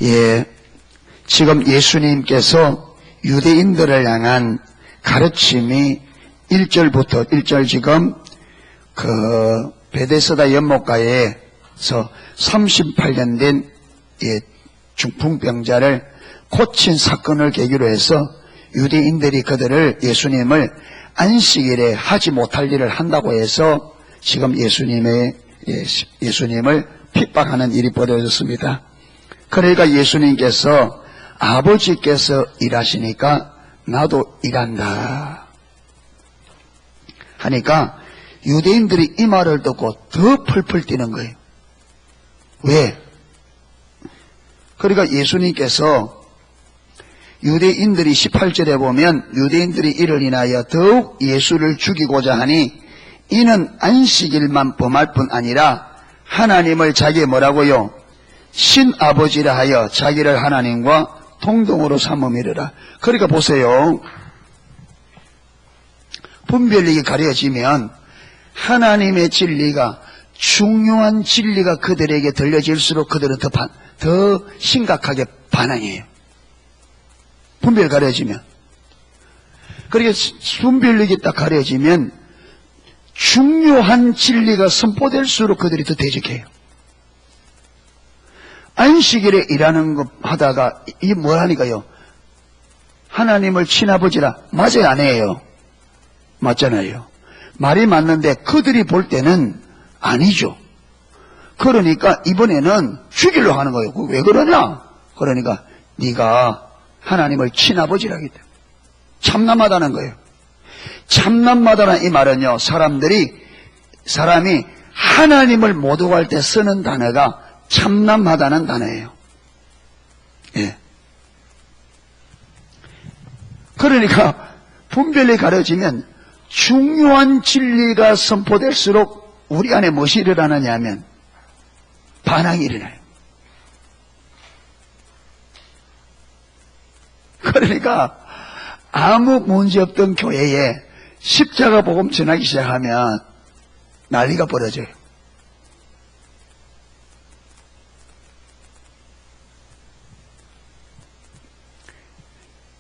예, 지금 예수님께서 유대인들을 향한 가르침이 1절부터 1절 지금 베데스다 연못가에서 38년 된 중풍병자를 고친 사건을 계기로 해서 유대인들이 그들을 예수님을 안식일에 하지 못할 일을 한다고 해서 지금 예수님을 핍박하는 일이 벌어졌습니다. 그러니까 예수님께서 아버지께서 일하시니까 나도 일한다 하니까 유대인들이 이 말을 듣고 더 펄펄 뛰는 거예요. 왜? 그러니까 예수님께서 유대인들이 18절에 보면 유대인들이 이를 인하여 더욱 예수를 죽이고자 하니 이는 안식일만 범할 뿐 아니라 하나님을 자기 뭐라고요? 신아버지라 하여 자기를 하나님과 동등으로 삼음이르라. 그러니까 보세요. 분별력이 가려지면 하나님의 진리가 중요한 진리가 그들에게 들려질수록 그들은 더 심각하게 반항해요. 분별이 가려지면. 그러니까 분별력이 딱 가려지면 중요한 진리가 선포될수록 그들이 더 대적해요. 안식일에 일하는 것 하다가 이 뭘 하니까요? 하나님을 친아버지라 맞아요, 안 해요? 맞잖아요. 말이 맞는데 그들이 볼 때는 아니죠. 그러니까 이번에는 죽이려고 하는 거예요. 왜 그러냐? 그러니까 네가 하나님을 친아버지라기 때문에 참남하다는 거예요. 참남하다는 이 말은요, 사람이 하나님을 모독할 때 쓰는 단어가 참남하다는 단어예요. 예. 그러니까 분별이 가려지면 중요한 진리가 선포될수록 우리 안에 무엇이 일어나느냐 하면 반항이 일어나요. 그러니까 아무 문제 없던 교회에 십자가 복음 전하기 시작하면 난리가 벌어져요.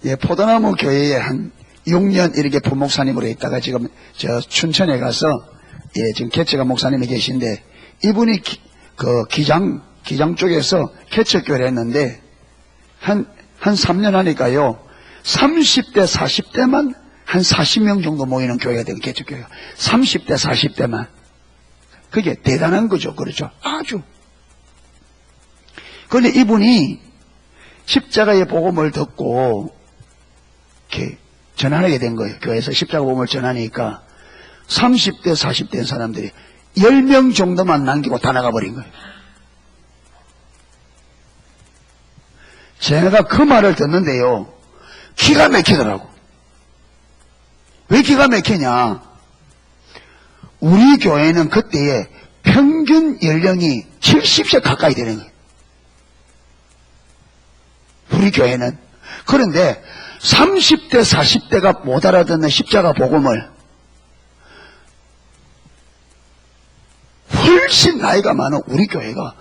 예, 포도나무 교회에 한 6년 이렇게 부목사님으로 있다가 지금 저 춘천에 가서 지금 개척가 목사님이 계신데 이분이 기장 쪽에서 개척교회를 했는데 한 3년 하니까요 30대 40대만 한 40명 정도 모이는 교회가 되는 개척교회가 30대 40대만 그게 대단한 거죠. 그렇죠. 아주. 그런데 이분이 십자가의 복음을 듣고 이렇게 전하게 된 거예요. 교회에서 십자가 복음을 전하니까 30대 40대 사람들이 10명 정도만 남기고 다 나가버린 거예요. 제가 그 말을 듣는데요 기가 막히더라고. 왜 기가 막히냐? 우리 교회는 그때에 평균 연령이 70세 가까이 되는 거예요. 우리 교회는. 그런데 30대 40대가 못 알아듣는 십자가 복음을 훨씬 나이가 많은 우리 교회가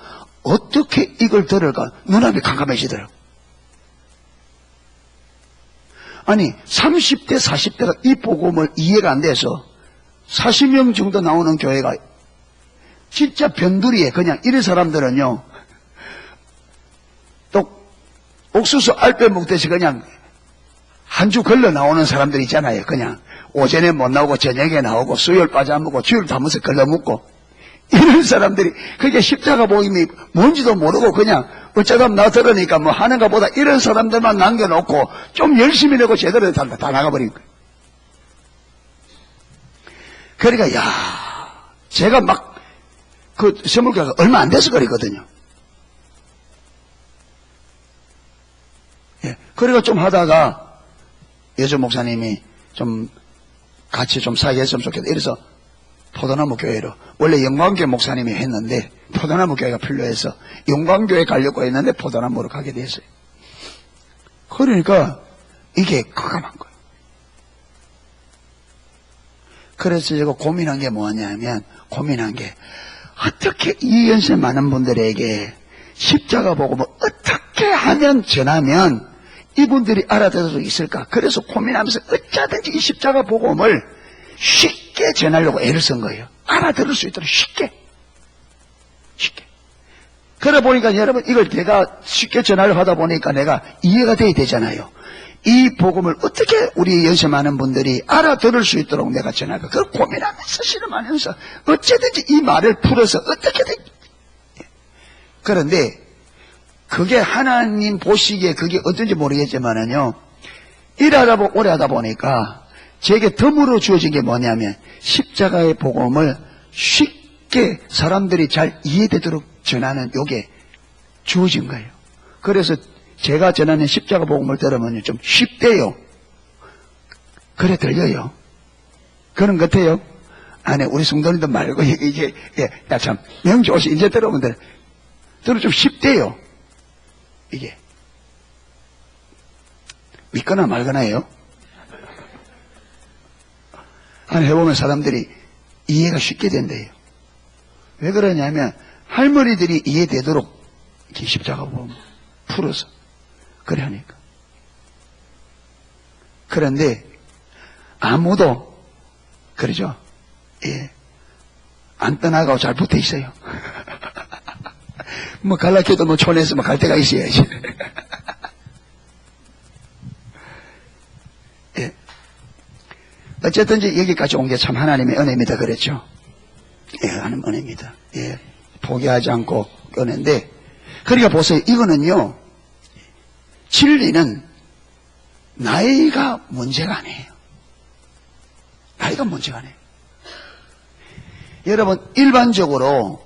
어떻게 이걸 들을까 눈앞이 캄캄해지더라고. 아니 30대 40대가 이 복음을 이해가 안 돼서 40명 정도 나오는 교회가 진짜 변두리에 그냥 이런 사람들은요 또 옥수수 알빼 먹듯이 그냥 한 주 걸러 나오는 사람들 있잖아요. 그냥 오전에 못 나오고 저녁에 나오고 수요일 빠져먹고 주일 다면서 걸러 먹고 이런 사람들이 그게 십자가 복음이 뭔지도 모르고 그냥 어쩌다 나 들으니까 뭐 하는가 보다 이런 사람들만 남겨놓고 좀 열심히 내고 제대로 다 나가버린 거예요. 그러니까 제가 막 그 선물교가 얼마 안 돼서 그랬거든요. 예, 그러니까 좀 하다가 여주 목사님이 좀 같이 좀 사귀었으면 좋겠다. 이래서 포도나무 교회로 원래 영광교회 목사님이 했는데 포도나무 교회가 필요해서 영광교회 가려고 했는데 포도나무로 가게 됐어요. 그러니까 이게 깜깜한 거예요. 그래서 제가 고민한 게 뭐냐면 어떻게 이 연세 많은 분들에게 십자가 복음을 어떻게 전하면 이분들이 알아들을 수 있을까? 그래서 고민하면서 어쩌든지 이 십자가 복음을 쉽게 전하려고 애를 쓴 거예요. 알아들을 수 있도록 쉽게. 그러다 보니까 여러분, 이걸 내가 쉽게 전하려고 하다 보니까 내가 이해가 돼야 되잖아요. 이 복음을 어떻게 우리 연sem하는 분들이 알아들을 수 있도록 내가 전할까? 그걸 고민하면서 실험하면서 어쨌든지 이 말을 풀어서 어떻게든. 그런데 그게 하나님 보시기에 그게 어떤지 모르겠지만은요, 오래 하다 보니까 제게 덤으로 주어진 게 뭐냐면 십자가의 복음을 쉽게 사람들이 잘 이해되도록 전하는 요게 주어진 거예요. 그래서 제가 전하는 십자가 복음을 들으면 좀 쉽대요. 그래 들려요. 그런 것 같아요. 아니 우리 성도님들 말고 이게 참 명조시 이제 들으면 들으면 좀 쉽대요. 이게 믿거나 말거나예요. 아니 해보면 사람들이 이해가 쉽게 된대요. 왜 그러냐면 할머니들이 이해되도록 이렇게 십자가 보면 풀어서 그래 하니까. 그런데 아무도 그러죠. 예, 안 떠나가고 잘 붙어 있어요. 뭐 갈라켜도 뭐 촌에서 뭐 갈 데가 있어야지. 예. 어쨌든지 여기까지 온 게 참 하나님의 은혜입니다. 그랬죠. 예, 하나님 은혜입니다. 예, 포기하지 않고 은혜인데, 그러니까 보세요. 이거는요, 진리는 나이가 문제가 아니에요. 나이가 문제가 아니에요. 여러분, 일반적으로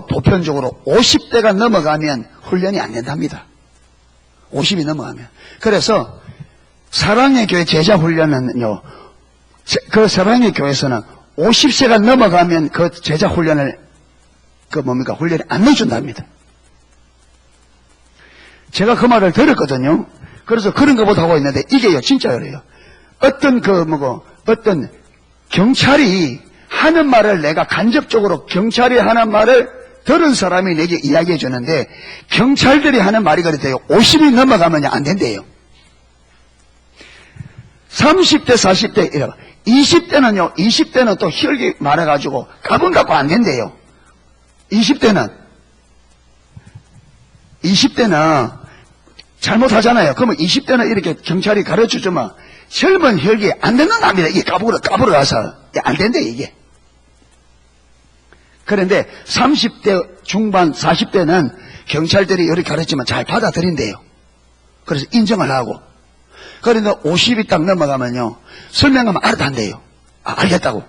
보편적으로 50대가 넘어가면 훈련이 안 된답니다. 50이 넘어가면. 그래서 사랑의 교회 제자 훈련은요, 그 사랑의 교회에서는 50세가 넘어가면 그 제자 훈련을 훈련을 안 넣어준답니다. 제가 그 말을 들었거든요. 그래서 그런 거 보다 하고 있는데 이게요 진짜 그래요. 어떤 경찰이 하는 말을 내가 간접적으로 경찰이 하는 말을 들은 사람이 내게 이야기해 주는데 경찰들이 하는 말이 그랬대요. 50이 넘어가면 안 된대요. 30대 40대 이래. 20대는 또 혈기 많아가지고 가본 갖고 안 된대요. 20대는 잘못하잖아요. 그러면 20대는 이렇게 경찰이 가르쳐주면 젊은 혈기 안 된답니다. 이게 까불어 가서 안 된대 이게. 그런데 30대 중반 40대는 경찰들이 이렇게 가르치면 잘 받아들인대요. 그래서 인정을 하고. 그런데 50이 딱 넘어가면요 설명하면 알아듣는대요. 알겠다고.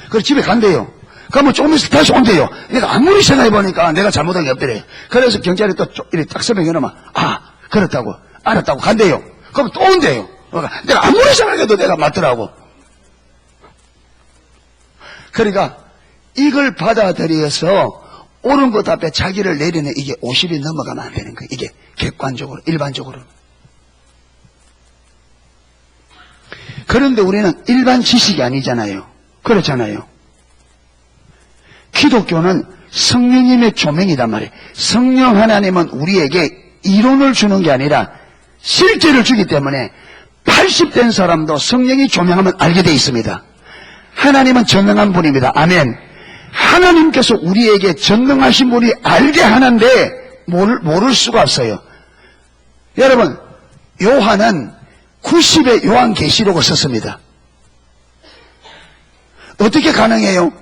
그래서 집에 간대요. 그러면 조금 있을 때 다시 온대요. 내가 아무리 생각해보니까 내가 잘못한 게 없더래. 그래서 경찰이 또 이렇게 딱 설명해놓으면 그렇다고 알았다고 간대요. 그럼 또 온대요. 그러니까 내가 아무리 생각해도 내가 맞더라고. 그러니까 이걸 받아들여서 옳은 것 앞에 자기를 내리는 이게 50이 넘어가면 안 되는 거예요. 이게 객관적으로 일반적으로. 그런데 우리는 일반 지식이 아니잖아요. 그렇잖아요. 기독교는 성령님의 조명이단 말이에요. 성령 하나님은 우리에게 이론을 주는 게 아니라 실제를 주기 때문에 80된 사람도 성령이 조명하면 알게 돼 있습니다. 하나님은 전능한 분입니다. 아멘. 하나님께서 우리에게 전능하신 분이 알게 하는데 모를 수가 없어요. 여러분, 요한은 90의 요한계시록을 썼습니다. 어떻게 가능해요?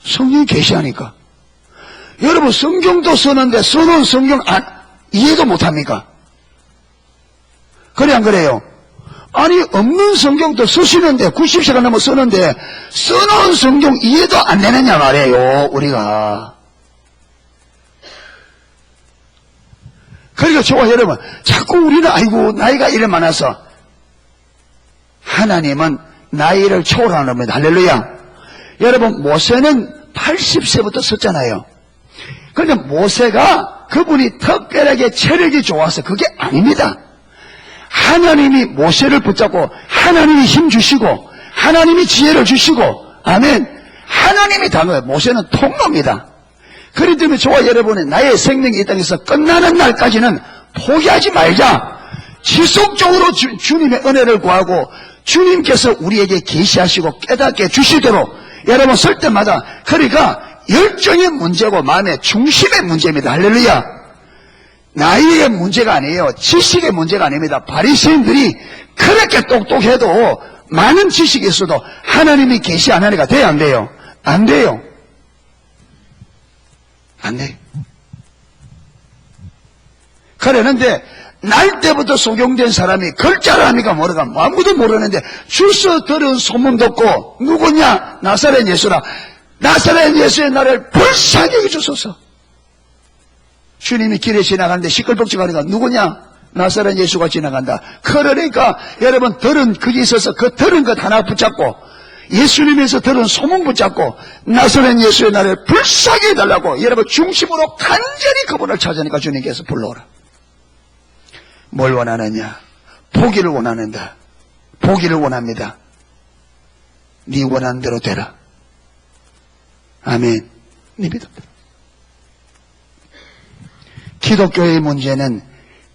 성령이 계시하니까. 여러분 성경도 쓰는데 써놓은 성경 이해도 못합니까? 그래 안 그래요? 아니 없는 성경도 쓰시는데 90세가 넘어 쓰는데 써놓은 성경 이해도 안 되느냐 말이에요. 우리가. 그러니까 저와 여러분 자꾸 우리는 아이고 나이가 이래 많아서 하나님은 나이를 초월하는 겁니다. 할렐루야. 여러분 모세는 80세부터 썼잖아요. 그런데 모세가 그분이 특별하게 체력이 좋아서 그게 아닙니다. 하나님이 모세를 붙잡고 하나님이 힘 주시고 하나님이 지혜를 주시고 아멘. 하나님이 다 거예요. 모세는 통로입니다. 그렇기 때문에 저와 여러분의 나의 생명이 이 땅에서 끝나는 날까지는 포기하지 말자. 지속적으로 주님의 은혜를 구하고 주님께서 우리에게 계시하시고 깨닫게 주시도록 여러분 설 때마다, 그러니까 열정의 문제고 마음의 중심의 문제입니다. 할렐루야. 나이의 문제가 아니에요. 지식의 문제가 아닙니다. 바리새인들이 그렇게 똑똑해도 많은 지식이 있어도 하나님이 계시 안 하니까 돼요, 안 돼요? 안 돼요. 안 돼요. 그러는데 날 때부터 소경된 사람이 글자를 하니까 모르가 아무도 모르는데 주서 들은 소문 듣고 누구냐? 나사렛 예수라. 나사렛 예수의 나를 불쌍히 여겨주소서. 주님이 길에 지나가는데 시끌벅적 하니까 누구냐? 나사렛 예수가 지나간다. 그러니까 여러분 들은 그게 있어서 그 들은 것 하나 붙잡고 예수님에서 들은 소문 붙잡고 나사렛 예수의 나를 불쌍히 해달라고 여러분 중심으로 간절히 그분을 찾으니까 주님께서 불러오라. 뭘 원하느냐? 보기를 원하는다. 보기를 원합니다. 네 원하는 대로 되라. 아멘. 네 믿음대로. 기독교의 문제는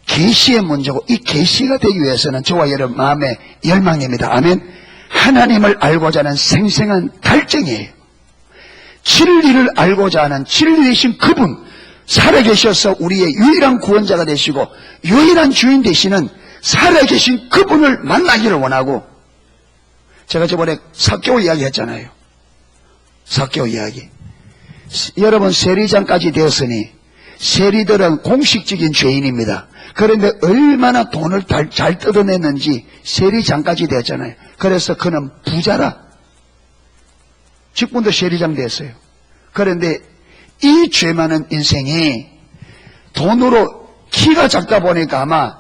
계시의 문제고 이 계시가 되기 위해서는 저와 여러분 마음의 열망입니다. 아멘. 하나님을 알고자 하는 생생한 갈증이에요. 진리를 알고자 하는 진리이신 그분, 살아계셔서 우리의 유일한 구원자가 되시고 유일한 주인 되시는 살아계신 그분을 만나기를 원하고, 제가 저번에 삭개오 이야기 했잖아요. 삭개오 이야기. 여러분 세리장까지 되었으니 세리들은 공식적인 죄인입니다. 그런데 얼마나 돈을 잘 뜯어냈는지 세리장까지 되었잖아요. 그래서 그는 부자라. 직분도 세리장 됐어요. 그런데 이 죄 많은 인생이 돈으로 키가 작다 보니까 아마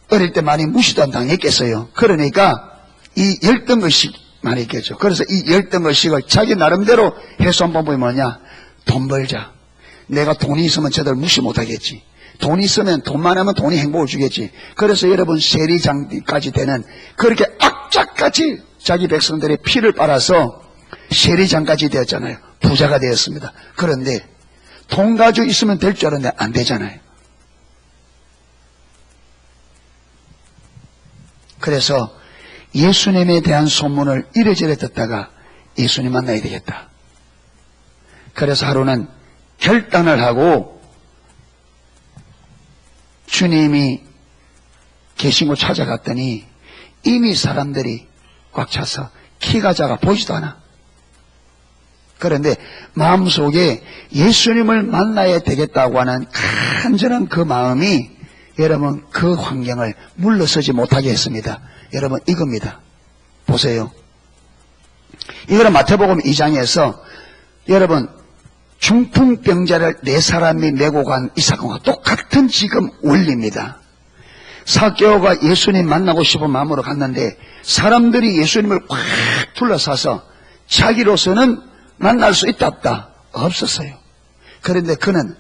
어릴 때 많이 무시도 당했겠어요. 그러니까 이 열등의식 많이 있겠죠. 그래서 이 열등의식을 자기 나름대로 해소한 방법이 뭐냐? 돈 벌자. 내가 돈이 있으면 저들 무시 못하겠지. 돈이 있으면 돈만 하면 돈이 행복을 주겠지. 그래서 여러분 세리장까지 되는 그렇게 악착같이 자기 백성들의 피를 빨아서 세리장까지 되었잖아요. 부자가 되었습니다. 그런데 돈 가지고 있으면 될 줄 알았는데 안 되잖아요. 그래서 예수님에 대한 소문을 이래저래 듣다가 예수님 만나야 되겠다. 그래서 하루는 결단을 하고 주님이 계신 곳 찾아갔더니 이미 사람들이 꽉 차서 키가 작아 보이지도 않아. 그런데 마음속에 예수님을 만나야 되겠다고 하는 간절한 그 마음이 여러분 그 환경을 물러서지 못하게 했습니다. 여러분 이겁니다. 보세요. 이거는 마태복음 2장에서 여러분 중풍병자를 4사람이 메고 간 이 사건과 똑같은 지금 원리입니다. 삭개오가 예수님 만나고 싶은 마음으로 갔는데 사람들이 예수님을 꽉 둘러싸서 자기로서는 만날 수 있다 없다? 없었어요. 그런데 그는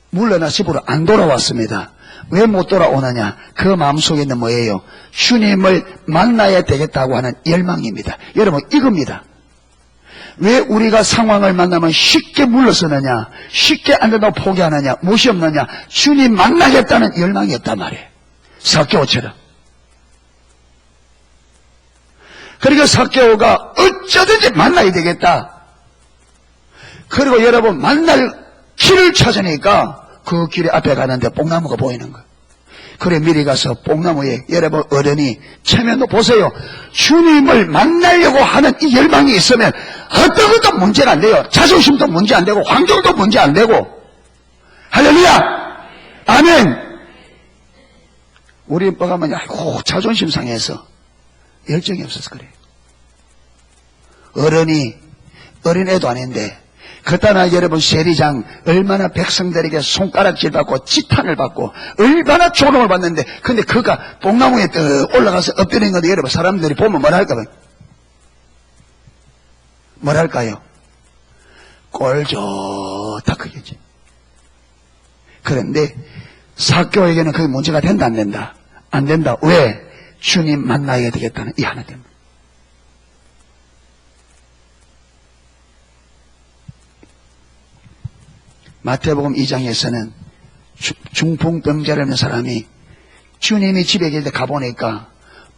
물러나 집으로 안 돌아왔습니다. 왜 못 돌아오느냐? 그 마음속에 있는 뭐예요? 주님을 만나야 되겠다고 하는 열망입니다. 여러분 이겁니다. 왜 우리가 상황을 만나면 쉽게 물러서느냐? 쉽게 안 된다고 포기하느냐? 무엇이 없느냐? 주님 만나겠다는 열망이 없단 말이에요. 삭개오처럼. 그러니까 삭개오가 어쩌든지 만나야 되겠다. 그리고 여러분 만날 길을 찾으니까 그 길에 앞에 가는데 뽕나무가 보이는 거예요. 그래 미리 가서 뽕나무에 여러분 어른이 체면도 보세요. 주님을 만나려고 하는 이 열망이 있으면 어떤 것도 문제가 안 돼요. 자존심도 문제 안 되고 환경도 문제 안 되고. 할렐루야. 아멘. 우리 뻐가면 아이고 자존심 상해서 열정이 없어서 그래요. 어린애도 아닌데 그따나 여러분 세리장 얼마나 백성들에게 손가락질 받고 지탄을 받고 얼마나 조롱을 받는데 근데 그가 뽕나무에 떡 올라가서 엎드리는 건데 여러분 사람들이 보면 뭐랄까요? 꼴 좋다 그겠지. 그런데 삭개오에게는 그게 문제가 된다 안 된다? 안 된다. 왜? 주님 만나야 되겠다는 이 하나 때문에. 마태복음 2장에서는 중풍병자라는 사람이 주님이 집에 계실 때 가보니까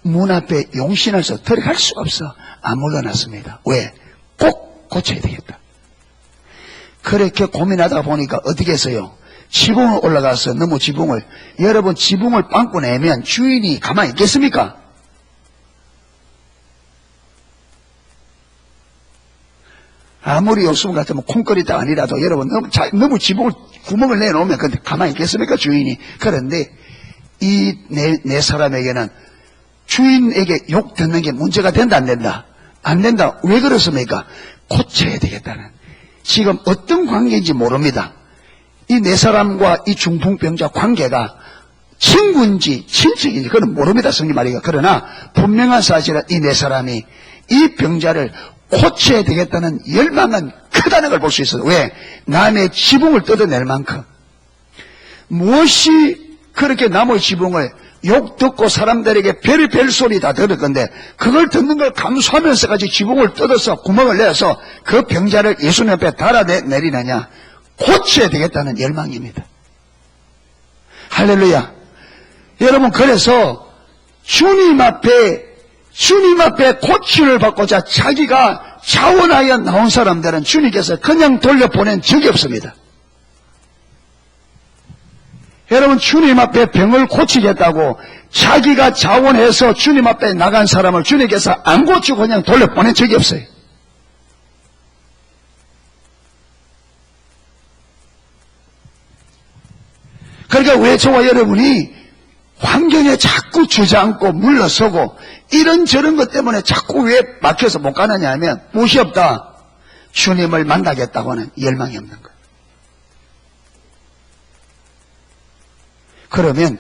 문 앞에 용신을 서 들어갈 수가 없어. 안 물러났습니다. 왜? 꼭 고쳐야 되겠다. 그렇게 고민하다 보니까 어떻게 했어요? 지붕을 올라가서 너무 지붕을, 여러분 지붕을 빵꾸 내면 주인이 가만히 있겠습니까? 아무리 요수분 같으면 콩거리다 아니라도 여러분 너무 지붕을 구멍을 내놓으면 근데 가만히 있겠습니까? 주인이. 그런데 이 네 사람에게는 주인에게 욕 듣는 게 문제가 된다 안 된다? 안 된다. 왜 그렇습니까? 고쳐야 되겠다는. 지금 어떤 관계인지 모릅니다. 이 네 사람과 이 중풍병자 관계가 친구인지 친척인지 그건 모릅니다. 성님 말이가. 그러나 분명한 사실은 이 네 사람이 이 병자를 고쳐야 되겠다는 열망은 크다는 걸 볼 수 있어요. 왜? 남의 지붕을 뜯어낼 만큼. 무엇이 그렇게 남의 지붕을 욕 듣고 사람들에게 별별 소리 다 들을 건데 그걸 듣는 걸 감수하면서까지 지붕을 뜯어서 구멍을 내서 그 병자를 예수님 앞에 달아내리느냐. 고쳐야 되겠다는 열망입니다. 할렐루야. 여러분, 그래서 주님 앞에 고침을 받고자 자기가 자원하여 나온 사람들은 주님께서 그냥 돌려보낸 적이 없습니다. 여러분, 주님 앞에 병을 고치겠다고 자기가 자원해서 주님 앞에 나간 사람을 주님께서 안 고치고 그냥 돌려보낸 적이 없어요. 그러니까 왜 저와 여러분이 환경에 자꾸 주저앉고 물러서고 이런저런 것 때문에 자꾸 왜 막혀서 못 가느냐 하면 무엇이 없다. 주님을 만나겠다고 하는 열망이 없는 거예요. 그러면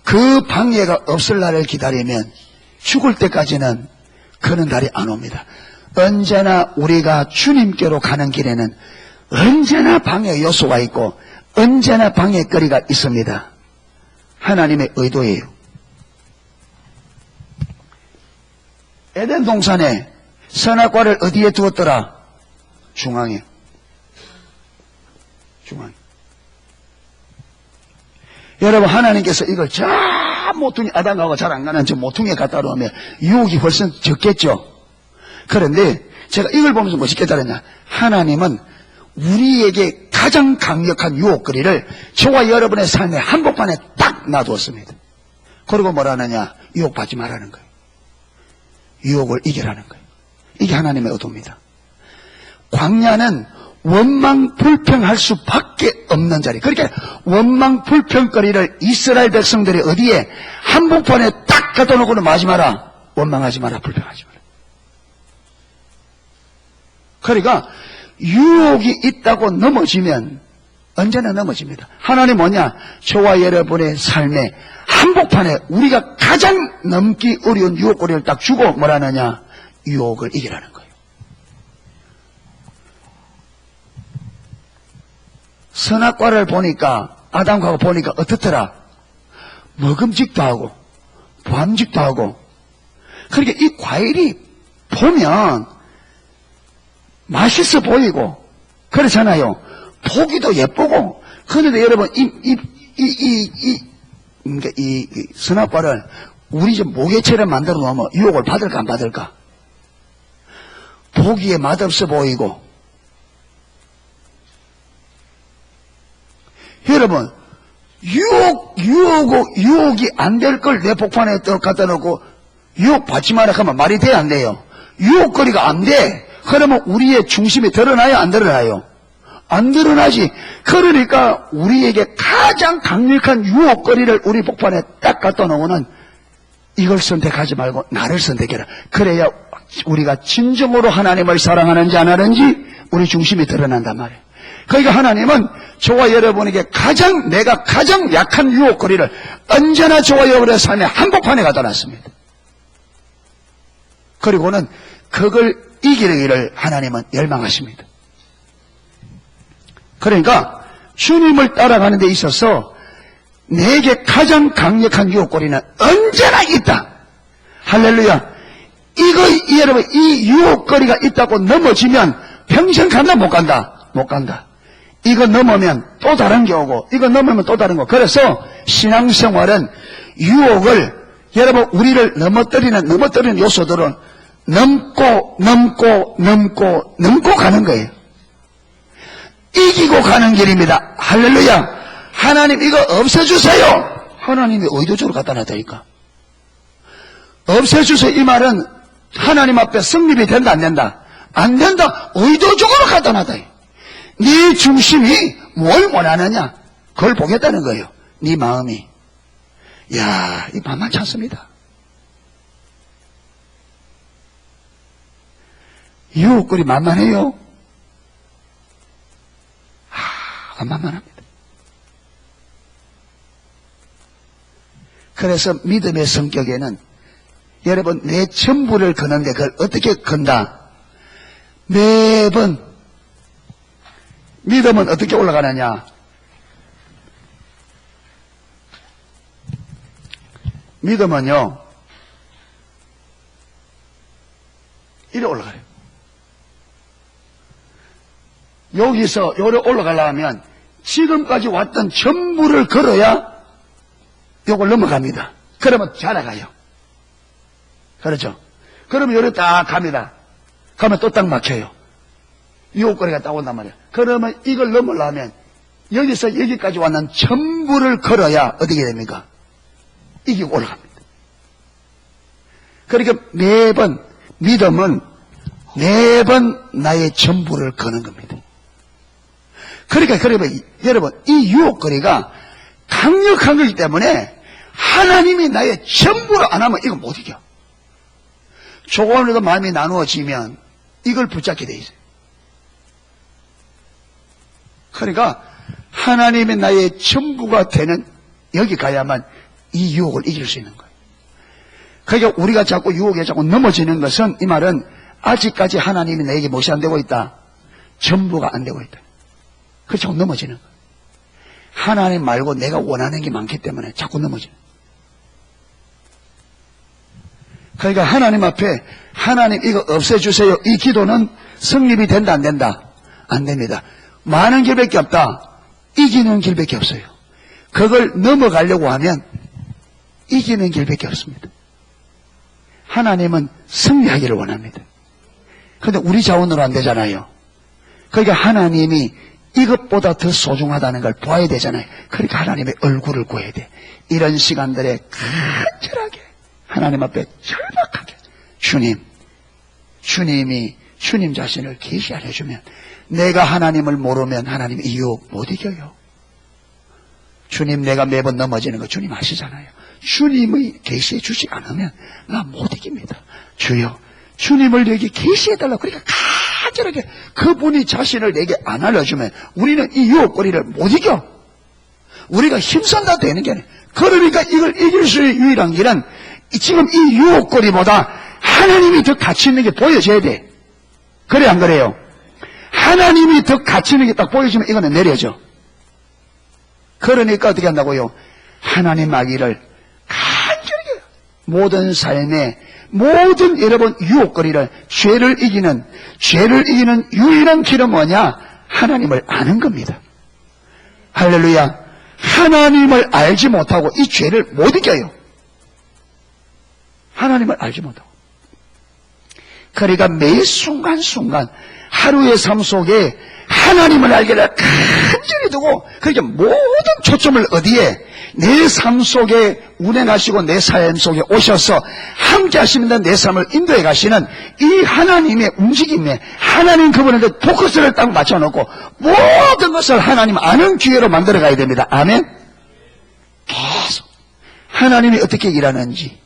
그 방해가 없을 날을 기다리면 죽을 때까지는 그런 날이 안 옵니다. 언제나 우리가 주님께로 가는 길에는 언제나 방해 요소가 있고 언제나 방해거리가 있습니다. 하나님의 의도예요. 에덴 동산에 선악과를 어디에 두었더라? 중앙에. 여러분, 하나님께서 이걸 저 모퉁이, 아담하고 잘 안 가는 저 모퉁이에 갖다 놓으면 유혹이 훨씬 적겠죠. 그런데 제가 이걸 보면서 뭐지 깨달았냐? 하나님은 우리에게 가장 강력한 유혹거리를 저와 여러분의 삶의 한복판에 딱 놔두었습니다. 그리고 뭐라 하느냐? 유혹받지 말라는 거예요. 유혹을 이기라는 거예요. 이게 하나님의 의도입니다. 광야는 원망 불평할 수밖에 없는 자리. 그렇게 원망 불평거리를 이스라엘 백성들이 어디에? 한복판에 딱 갖다 놓고는 뭐 하지 마라? 원망하지 마라, 불평하지 마라. 그러니까 유혹이 있다고 넘어지면 언제나 넘어집니다. 하나님 뭐냐? 저와 여러분의 삶의 한복판에 우리가 가장 넘기 어려운 유혹거리를 딱 주고 뭐라느냐? 유혹을 이기라는 거예요. 선악과를 보니까 아담과 보니까 어떻더라? 먹음직도 하고 보암직도 하고. 그러니까 이 과일이 보면 맛있어 보이고 그렇잖아요. 보기도 예쁘고. 그런데 여러분 이 선악과를 우리 좀 모개처럼 만들어 놓으면 유혹을 받을까 안 받을까? 보기에 맛없어 보이고. 여러분, 유혹이 안 될 걸 내 복판에 갖다 놓고 유혹 받지 마라 하면 말이 돼, 안 돼요? 유혹거리가 안 돼. 그러면 우리의 중심이 드러나요, 안 드러나요? 안 드러나지. 그러니까 우리에게 가장 강력한 유혹거리를 우리 복판에 딱 갖다 놓으면 이걸 선택하지 말고 나를 선택해라. 그래야 우리가 진정으로 하나님을 사랑하는지 안 하는지 우리 중심이 드러난단 말이에요. 그러니까 하나님은 저와 여러분에게 내가 가장 약한 유혹거리를 언제나 저와 여러분의 삶의 한복판에 갖다 놨습니다. 그리고는 그걸 이기기를 하나님은 열망하십니다. 그러니까 주님을 따라가는 데 있어서 내게 가장 강력한 유혹거리는 언제나 있다. 할렐루야. 여러분, 이 유혹거리가 있다고 넘어지면 평생 간다 못 간다? 못 간다. 이거 넘으면 또 다른 게 오고, 이거 넘으면 또 다른 거. 그래서 신앙생활은 유혹을, 여러분, 우리를 넘어뜨리는 요소들은 넘고 가는 거예요. 이기고 가는 길입니다. 할렐루야. 하나님 이거 없애주세요. 하나님이 의도적으로 갖다 놨다니까. 없애주세요. 이 말은 하나님 앞에 성립이 된다, 안 된다? 안 된다. 의도적으로 갖다 놨다. 네 중심이 뭘 원하느냐? 그걸 보겠다는 거예요. 네 마음이. 이야, 이 만만치 않습니다. 유혹거리 만만해요. 안 만만합니다. 그래서 믿음의 성격에는 여러분 내 전부를 거는데 그걸 어떻게 건다? 매번 믿음은 어떻게 올라가느냐? 믿음은요 이래 올라가요. 여기서 요래 올라가려면 지금까지 왔던 전부를 걸어야 요걸 넘어갑니다. 그러면 자라가요. 그렇죠? 그러면 요래 딱 갑니다. 가면 또 딱 막혀요. 유혹거리가 딱 온단 말이에요. 그러면 이걸 넘으려면 여기서 여기까지 왔는 전부를 걸어야 어떻게 됩니까? 이기고 올라갑니다. 그러니까 매번 믿음은 매번 나의 전부를 거는 겁니다. 그러니까 여러분 이 유혹거리가 강력한 거기 때문에 하나님이 나의 전부를 안 하면 이거 못 이겨. 조금이라도 마음이 나누어지면 이걸 붙잡게 돼 있어요. 그러니까 하나님이 나의 전부가 되는 여기 가야만 이 유혹을 이길 수 있는 거예요. 그러니까 우리가 자꾸 유혹에 자꾸 넘어지는 것은 이 말은 아직까지 하나님이 나에게 무엇이 안 되고 있다? 전부가 안 되고 있다. 그래서 자꾸 넘어지는 거예요. 하나님 말고 내가 원하는 게 많기 때문에 자꾸 넘어지는 거예요. 그러니까 하나님 앞에 하나님 이거 없애주세요. 이 기도는 성립이 된다, 안 된다? 안 됩니다. 많은 길밖에 없다. 이기는 길밖에 없어요. 그걸 넘어가려고 하면 이기는 길밖에 없습니다. 하나님은 승리하기를 원합니다. 그런데 우리 자원으로 안 되잖아요. 그러니까 하나님이 이것보다 더 소중하다는 걸 봐야 되잖아요. 그러니까 하나님의 얼굴을 구해야 돼. 이런 시간들에 간절하게 하나님 앞에 절박하게 주님이 주님 자신을 계시하려 주면 내가 하나님을 모르면 하나님 이 유혹 못 이겨요. 주님 내가 매번 넘어지는 거 주님 아시잖아요. 주님의 계시해 주지 않으면 나 못 이깁니다. 주여 주님을 내게 계시해달라고. 그러니까 간절하게 그분이 자신을 내게 안 알려주면 우리는 이 유혹거리를 못 이겨. 우리가 힘쓴다 되는 게 아니에요. 그러니까 이걸 이길 수 있는 유일한 길은 지금 이 유혹거리보다 하나님이 더 가치 있는 게 보여져야 돼. 그래 안 그래요? 하나님이 더 가치 있는 게 딱 보여지면 이거는 내려져. 그러니까 어떻게 한다고요? 하나님 아기를 간절하게 모든 삶의 모든 여러분 유혹거리를 죄를 이기는 유일한 길은 뭐냐? 하나님을 아는 겁니다. 할렐루야. 하나님을 알지 못하고 이 죄를 못 이겨요. 하나님을 알지 못하고. 그러니까 매 순간순간 하루의 삶 속에 하나님을 알기를 간절히 두고 그러니까 모든 초점을 어디에? 내 삶 속에 운행하시고 내 삶 속에 오셔서 함께 하시면서 내 삶을 인도해 가시는 이 하나님의 움직임에 하나님 그분한테 포커스를 딱 맞춰놓고 모든 것을 하나님 아는 기회로 만들어 가야 됩니다. 아멘. 계속 하나님이 어떻게 일하는지,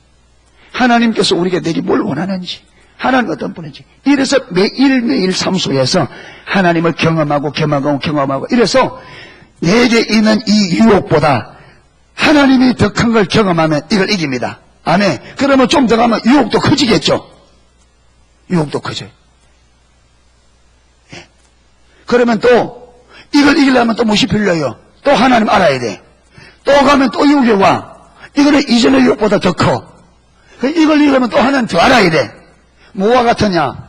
하나님께서 우리에게 내게 뭘 원하는지, 하나님 어떤 분인지, 이래서 매일매일 삶 속에서 하나님을 경험하고 이래서 내게 있는 이 유혹보다 하나님이 더 큰 걸 경험하면 이걸 이깁니다. 아멘. 그러면 좀 더 가면 유혹도 커지겠죠. 유혹도 커져요. 예. 그러면 또 이걸 이기려면 또 무엇이 필요해요? 또 하나님 알아야 돼. 또 가면 또 유혹이 와. 이거는 이전의 유혹보다 더 커. 이걸 이기려면 또 하나님 더 알아야 돼. 뭐와 같으냐?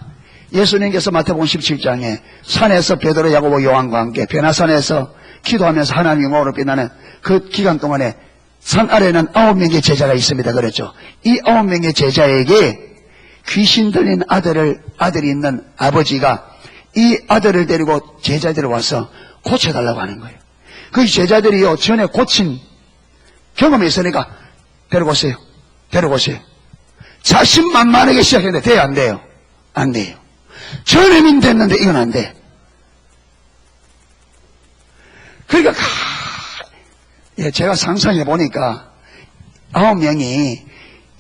예수님께서 마태복음 17장에 산에서 베드로, 야고보, 요한과 함께 변화산에서 기도하면서 하나님 영광으로 빛나는 그 기간 동안에 산 아래에는 9명의 제자가 있습니다. 그랬죠. 이 9명의 제자에게 귀신 들린 아들이 있는 아버지가 이 아들을 데리고 제자들이 와서 고쳐달라고 하는 거예요. 그 제자들이요, 전에 고친 경험이 있으니까 데리고 오세요. 자신만만하게 시작했는데 돼요, 안 돼요? 안 돼요. 전에는 됐는데 이건 안 돼. 그러니까 제가 상상해 보니까 9명이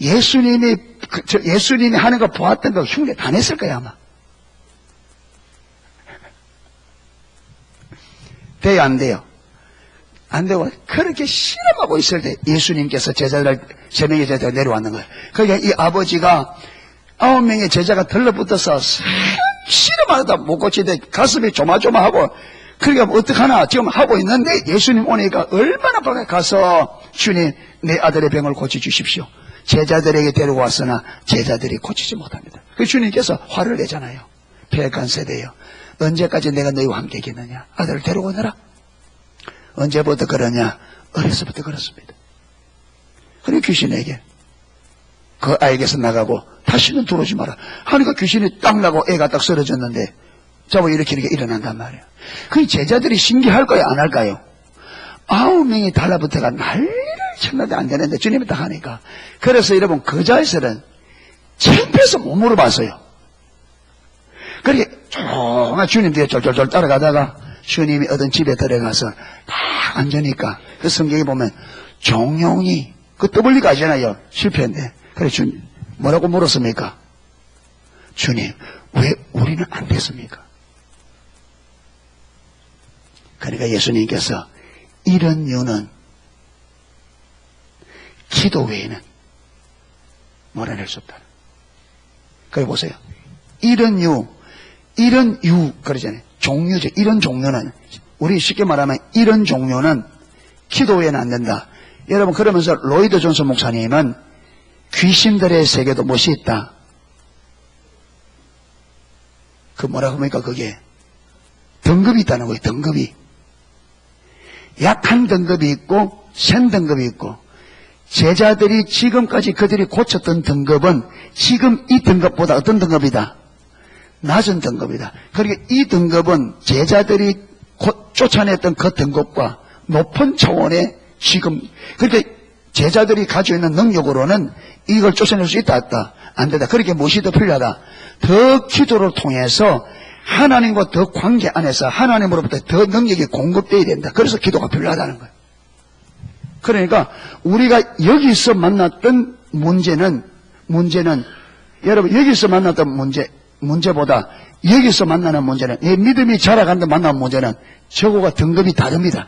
예수님이 하는 거 보았던 거 흉내 다 냈을 거야 아마. 돼요, 안 돼요? 안 되고 그렇게 실험하고 있을 때 예수님께서 세 명의 제자를 내려왔는 거예요. 그러니까 이 아버지가 9명의 제자가 들러붙어서 실험하다 못 고치되 가슴이 조마조마하고 그러니까 어떡하나 지금 하고 있는데 예수님 오니까 얼마나 빨리 가서 주님 내 아들의 병을 고쳐주십시오. 제자들에게 데려왔으나 제자들이 고치지 못합니다. 그 주님께서 화를 내잖아요. 폐역한 세대요. 언제까지 내가 너희와 함께 있겠느냐. 아들을 데려오느라. 언제부터 그러냐. 어려서부터 그렇습니다. 그리고 귀신에게 그 아이에게서 나가고 다시는 들어오지 마라 하니까 귀신이 딱 나고 애가 딱 쓰러졌는데 잡아 일으키는 게 일어난단 말이에요. 그 제자들이 신기할 거야 안 할까요? 9명이 달라붙어가 난리를 쳤는데 안 되는데 주님이 딱 하니까. 그래서 여러분 그 자에서는 창피해서 못 물어봤어요. 그렇게 조용한 주님 뒤에 쫄쫄쫄 따라가다가 주님이 어떤 집에 들어가서 딱 앉으니까 그 성경에 보면 종용이 그 떠벌리가 아니잖아요. 실패인데. 그래 주님 뭐라고 물었습니까? 주님 왜 우리는 안 됐습니까? 그러니까 예수님께서 이런 이유는 기도 외에는 몰아낼 수 없다. 그래 보세요. 이런 이유 그러잖아요. 종류죠. 이런 종류는 우리 쉽게 말하면 이런 종류는 기도 외에는 안 된다. 여러분 그러면서 로이드 존슨 목사님은 귀신들의 세계도 무엇이 있다. 그 뭐라고 합니까? 그게 등급이 있다는 거예요. 등급이. 약한 등급이 있고 센 등급이 있고 제자들이 지금까지 그들이 고쳤던 등급은 지금 이 등급보다 어떤 등급이다? 낮은 등급이다. 그러니까 이 등급은 제자들이 쫓아냈던 그 등급과 높은 차원의 지금 그러니까 제자들이 가지고 있는 능력으로는 이걸 쫓아낼 수 있다 없다? 안 된다. 그렇게 무엇이 더 필요하다? 더 기도를 통해서 하나님과 더 관계 안에서 하나님으로부터 더 능력이 공급되어야 된다. 그래서 기도가 필요하다는 거예요. 그러니까 우리가 여기서 만났던 문제는 여러분 여기서 만났던 문제보다 여기서 만나는 문제는 내 믿음이 자라간다 만나는 문제는 저거가 등급이 다릅니다.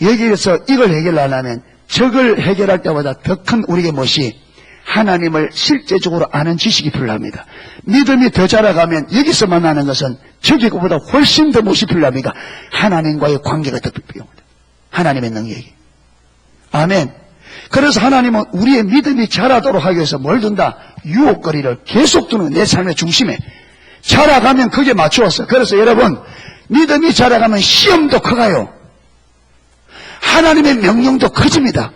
여기에서 이걸 해결하려면 저걸 해결할 때보다 더 큰 우리에게 무엇이 하나님을 실제적으로 아는 지식이 필요합니다. 믿음이 더 자라가면 여기서 만나는 것은 저기보다 훨씬 더 무엇이 필요합니까? 하나님과의 관계가 더 필요합니다. 하나님의 능력이. 아멘. 그래서 하나님은 우리의 믿음이 자라도록 하기 위해서 뭘 둔다? 유혹거리를 계속 두는 내 삶의 중심에 자라가면 그게 맞추었어. 그래서 여러분 믿음이 자라가면 시험도 커가요. 하나님의 명령도 커집니다.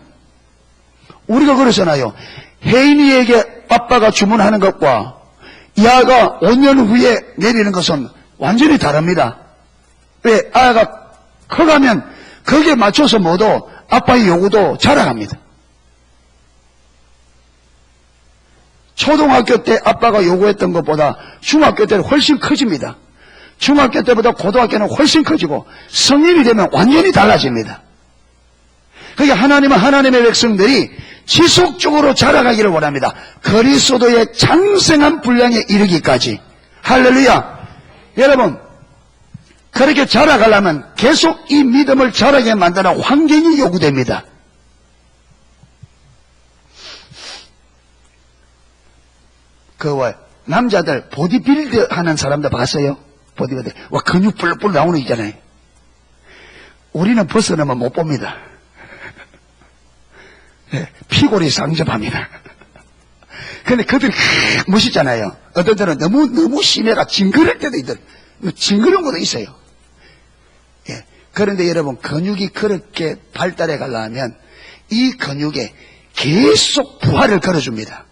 우리가 그러잖아요. 혜인이에게 아빠가 주문하는 것과 야가 5년 후에 내리는 것은 완전히 다릅니다. 왜? 아이가 커가면 거기에 맞춰서 모두 아빠의 요구도 자라갑니다. 초등학교 때 아빠가 요구했던 것보다 중학교 때는 훨씬 커집니다. 중학교 때보다 고등학교는 훨씬 커지고 성인이 되면 완전히 달라집니다. 그러니까 하나님은 하나님의 백성들이 지속적으로 자라가기를 원합니다. 그리스도의 장생한 분량에 이르기까지. 할렐루야. 여러분 그렇게 자라가려면 계속 이 믿음을 자라게 만드는 환경이 요구됩니다. 남자들 보디빌드 하는 사람들 봤어요? 보디빌드. 와, 근육 뿔뿔 나오는 거 있잖아요. 우리는 벗어나면 못 봅니다. 네, 피골이 상접합니다. 근데 그들이 멋있잖아요. 어떤 때는 너무 심해가 징그럴 때도 있더라. 징그러운 것도 있어요. 예. 그런데 여러분, 근육이 그렇게 발달해 가려면 이 근육에 계속 부하를 걸어줍니다.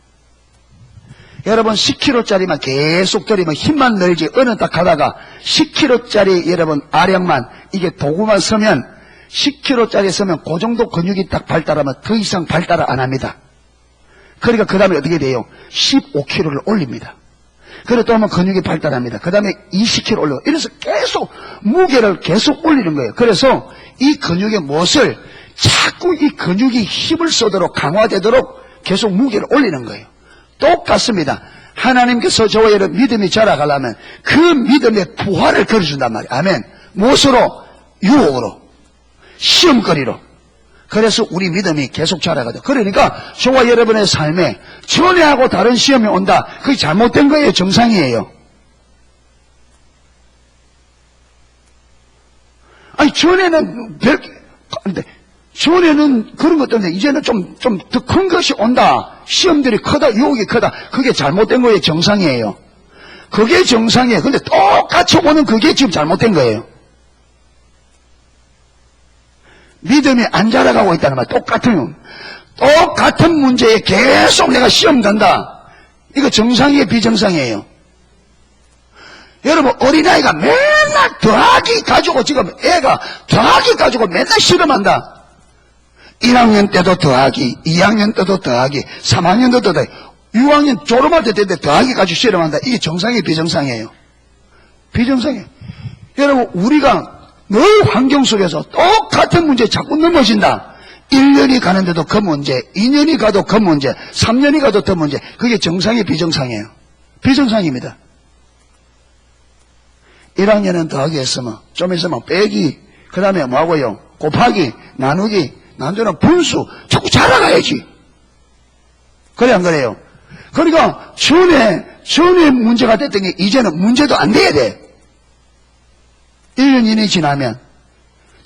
여러분 10kg짜리만 계속 들이면 힘만 늘지 어느 딱 가다가 10kg짜리 여러분 아령만 이게 도구만 서면 10kg짜리 서면 그 정도 근육이 딱 발달하면 더 이상 발달을 안 합니다. 그러니까 그 다음에 어떻게 돼요? 15kg를 올립니다. 그래 또 하면 근육이 발달합니다. 그 다음에 20kg 올려요. 이래서 계속 무게를 계속 올리는 거예요. 그래서 이 근육의 무엇을 자꾸 이 근육이 힘을 쏘도록 강화되도록 계속 무게를 올리는 거예요. 똑같습니다. 하나님께서 저와 여러분 믿음이 자라가려면 그 믿음의 부하를 걸어준단 말이에요. 아멘. 무엇으로? 유혹으로, 시험거리로. 그래서 우리 믿음이 계속 자라가죠. 그러니까 저와 여러분의 삶에 전에하고 다른 시험이 온다. 그게 잘못된 거예요? 정상이에요? 아니 전에는 근데 전에는 그런 것 때문에 이제는 좀 더 큰 것이 온다. 시험들이 크다, 유혹이 크다. 그게 잘못된 거예요? 정상이에요? 그게 정상이에요. 근데 똑같이 오는 그게 지금 잘못된 거예요. 믿음이 안 자라가고 있다는 말. 똑같은 문제에 계속 내가 시험 간다. 이거 정상이에요? 비정상이에요? 여러분 어린아이가 맨날 더하기 가지고 지금 애가 더하기 가지고 맨날 실험한다. 1학년 때도 더하기, 2학년 때도 더하기, 3학년 때도 더하기, 6학년 졸업할 때 되는데 더하기 가지고 실험한다. 이게 정상이에요? 비정상이에요? 비정상이에요. 여러분 우리가 늘 환경 속에서 똑같은 문제에 자꾸 넘어진다. 1년이 가는데도 그 문제, 2년이 가도 그 문제, 3년이 가도 그 문제. 그게 정상이에요? 비정상이에요? 비정상입니다. 1학년은 더하기 했으면 좀 있으면 빼기, 그 다음에 뭐하고요? 곱하기, 나누기, 남자는 분수 자꾸 자라가야지. 그래 안 그래요? 그러니까 전에 문제가 됐던 게 이제는 문제도 안 돼야 돼. 1년 이내 지나면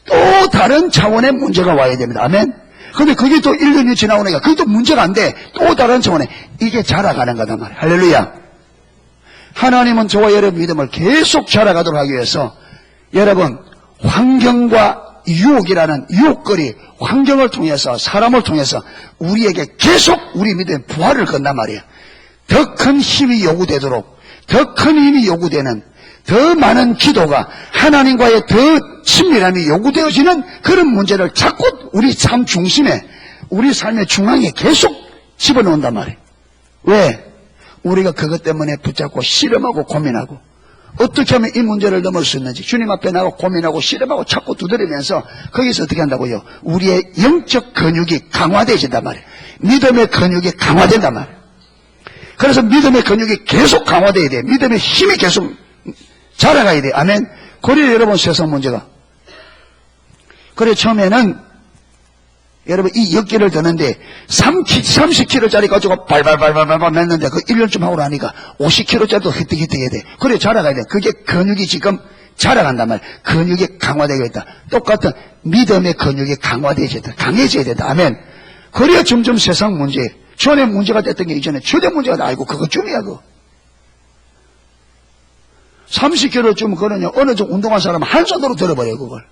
또 다른 차원의 문제가 와야 됩니다. 아멘? 근데 그게 또 1년이 지나오니까 그게 또 문제가 안 돼. 또 다른 차원에 이게 자라가는 거단 말이에요. 할렐루야. 하나님은 저와 여러분 믿음을 계속 자라가도록 하기 위해서 여러분 환경과 유혹이라는 유혹거리, 환경을 통해서 사람을 통해서 우리에게 계속 우리 믿음의 부활을 건단 말이에요. 더 큰 힘이 요구되도록, 더 큰 힘이 요구되는, 더 많은 기도가 하나님과의 더 친밀함이 요구되어지는 그런 문제를 자꾸 우리 삶 중심에, 우리 삶의 중앙에 계속 집어넣는단 말이에요. 왜? 우리가 그것 때문에 붙잡고 실험하고 고민하고 어떻게 하면 이 문제를 넘을 수 있는지 주님 앞에 나가고 고민하고 실험하고 자꾸 두드리면서 거기서 어떻게 한다고요? 우리의 영적 근육이 강화되어진단 말이에요. 믿음의 근육이 강화된단 말이에요. 그래서 믿음의 근육이 계속 강화돼야 돼요. 믿음의 힘이 계속 자라가야 돼요. 아멘. 그래야 여러분 세상 문제가. 그래 처음에는 여러분 이 역기를 드는데 30kg짜리 가지고 발발발발발 맸는데 그 1년쯤 하고 나니까 50kg짜리도 휘뜩휘뜩해야 돼. 그래 자라가야 돼. 그게 근육이 지금 자라간단 말이야. 근육이 강화되겠다. 똑같은 믿음의 근육이 강화되어야 된다. 강해져야 된다. 아멘. 그래야 점점 세상 문제, 전에 문제가 됐던 게 이제는 최대 문제가 다 아니고 그것쯤이야 그거. 30kg쯤 그러냐 어느 좀 운동한 사람은 한 손으로 들어버려요 그걸.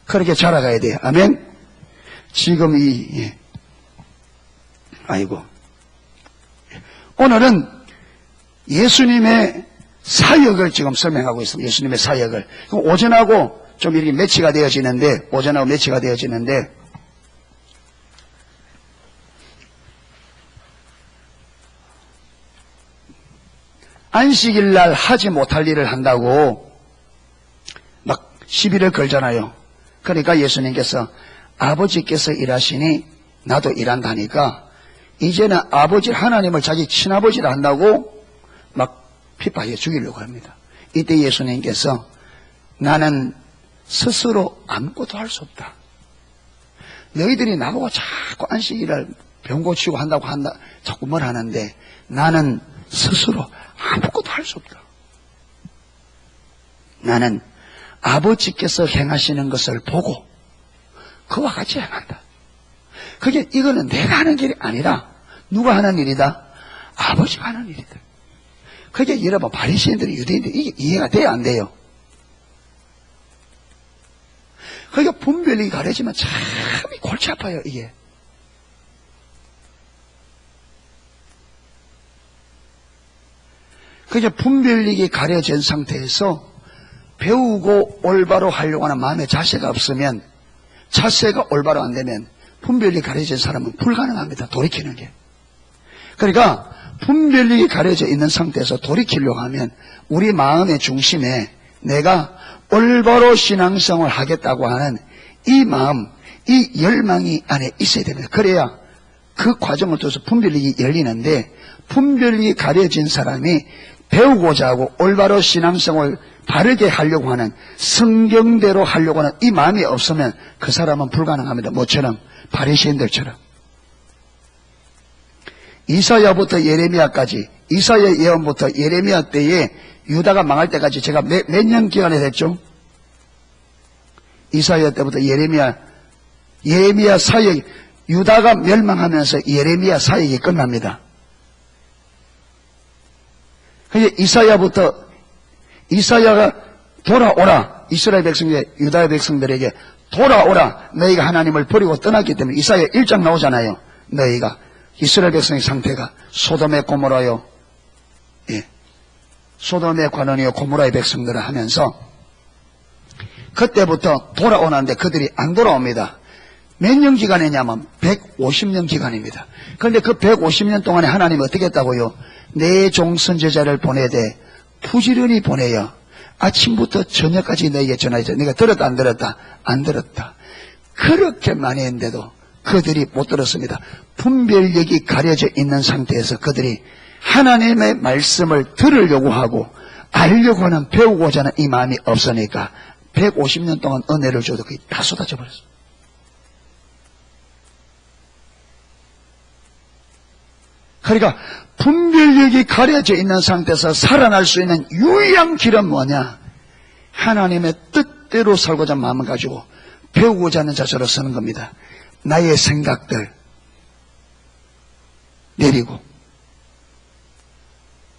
그렇게 자라가야 돼요. 아멘. 지금 아이고. 오늘은 예수님의 사역을 지금 설명하고 있습니다. 예수님의 사역을. 오전하고 좀 이렇게 매치가 되어지는데, 오전하고 매치가 되어지는데, 안식일 날 하지 못할 일을 한다고 막 시비를 걸잖아요. 그러니까 예수님께서 아버지께서 일하시니 나도 일한다니까 이제는 아버지 하나님을 자기 친아버지를 한다고 막 핍박해 죽이려고 합니다. 이때 예수님께서 나는 스스로 아무것도 할 수 없다. 너희들이 나보고 자꾸 안식일을 병 고치고 한다고 자꾸 뭘 하는데 나는 스스로 아무것도 할 수 없다. 나는 아버지께서 행하시는 것을 보고 그와 같이 행한다. 이거는 내가 하는 일이 아니라 누가 하는 일이다? 아버지가 하는 일이다. 여러분 바리새인들이 유대인들이 이게 이해가 돼야 안 돼요? 분별력이 가려지면 참 골치 아파요, 이게. 분별력이 가려진 상태에서 배우고 올바로 하려고 하는 마음의 자세가 없으면, 자세가 올바로 안 되면 분별력이 가려진 사람은 불가능합니다, 돌이키는 게. 분별력이 가려져 있는 상태에서 돌이키려고 하면 우리 마음의 중심에 내가 올바로 신앙생활을 하겠다고 하는 이 마음, 이 열망이 안에 있어야 됩니다. 그래야 그 과정을 통해서 분별력이 열리는데, 분별력이 가려진 사람이 배우고자 하고 올바로 신앙생활을 바르게 하려고 하는, 성경대로 하려고 하는 이 마음이 없으면 그 사람은 불가능합니다. 뭐처럼? 바리새인들처럼. 이사야부터 예레미야까지, 이사야 예언부터 예레미야 때에 유다가 망할 때까지 제가 몇 년 기간에 됐죠? 이사야 때부터 예레미야 사역, 유다가 멸망하면서 예레미야 사역이 끝납니다. 이사야가 돌아오라, 이스라엘 백성에게, 유다의 백성들에게 돌아오라, 너희가 하나님을 버리고 떠났기 때문에. 이사야 1장 나오잖아요. 너희가, 이스라엘 백성의 상태가 소돔의 고모라요, 소돔의 관원이요 고모라의 백성들을 하면서 그때부터 돌아오는데 그들이 안 돌아옵니다. 몇 년 기간이냐면 150년 기간입니다. 그런데 그 150년 동안에 하나님이 어떻게 했다고요? 내 종 선지자를 보내되 부지런히 보내요. 아침부터 저녁까지 너에게 전하자. 네가 들었다 안 들었다? 안 들었다. 그렇게 많이 했는데도 그들이 못 들었습니다. 분별력이 가려져 있는 상태에서 그들이 하나님의 말씀을 들으려고 하고 알려고 하는, 배우고자 하는 이 마음이 없으니까 150년 동안 은혜를 줘도 그게 다 쏟아져 버렸습니다. 분별력이 가려져 있는 상태에서 살아날 수 있는 유일한 길은 뭐냐? 하나님의 뜻대로 살고자 하는 마음을 가지고 배우고자 하는 자세로 서는 겁니다. 나의 생각들 내리고,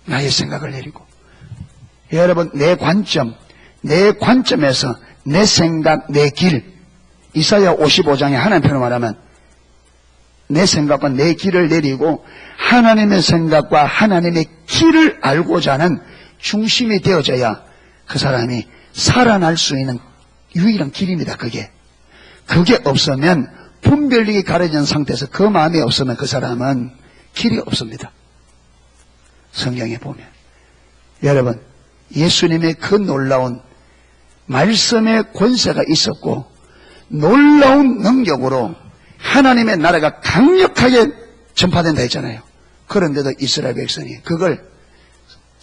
나의 생각을 내리고. 여러분, 내 관점에서 내 생각, 내 길, 이사야 55장에 하나님 편으로 말하면 내 생각과 내 길을 내리고 하나님의 생각과 하나님의 길을 알고자 하는 중심이 되어져야 그 사람이 살아날 수 있는 유일한 길입니다. 그게 없으면, 분별력이 가려진 상태에서 그 마음이 없으면 그 사람은 길이 없습니다. 성경에 보면 여러분, 예수님의 그 놀라운 말씀의 권세가 있었고 놀라운 능력으로 하나님의 나라가 강력하게 전파된다 했잖아요. 그런데도 이스라엘 백성이 그걸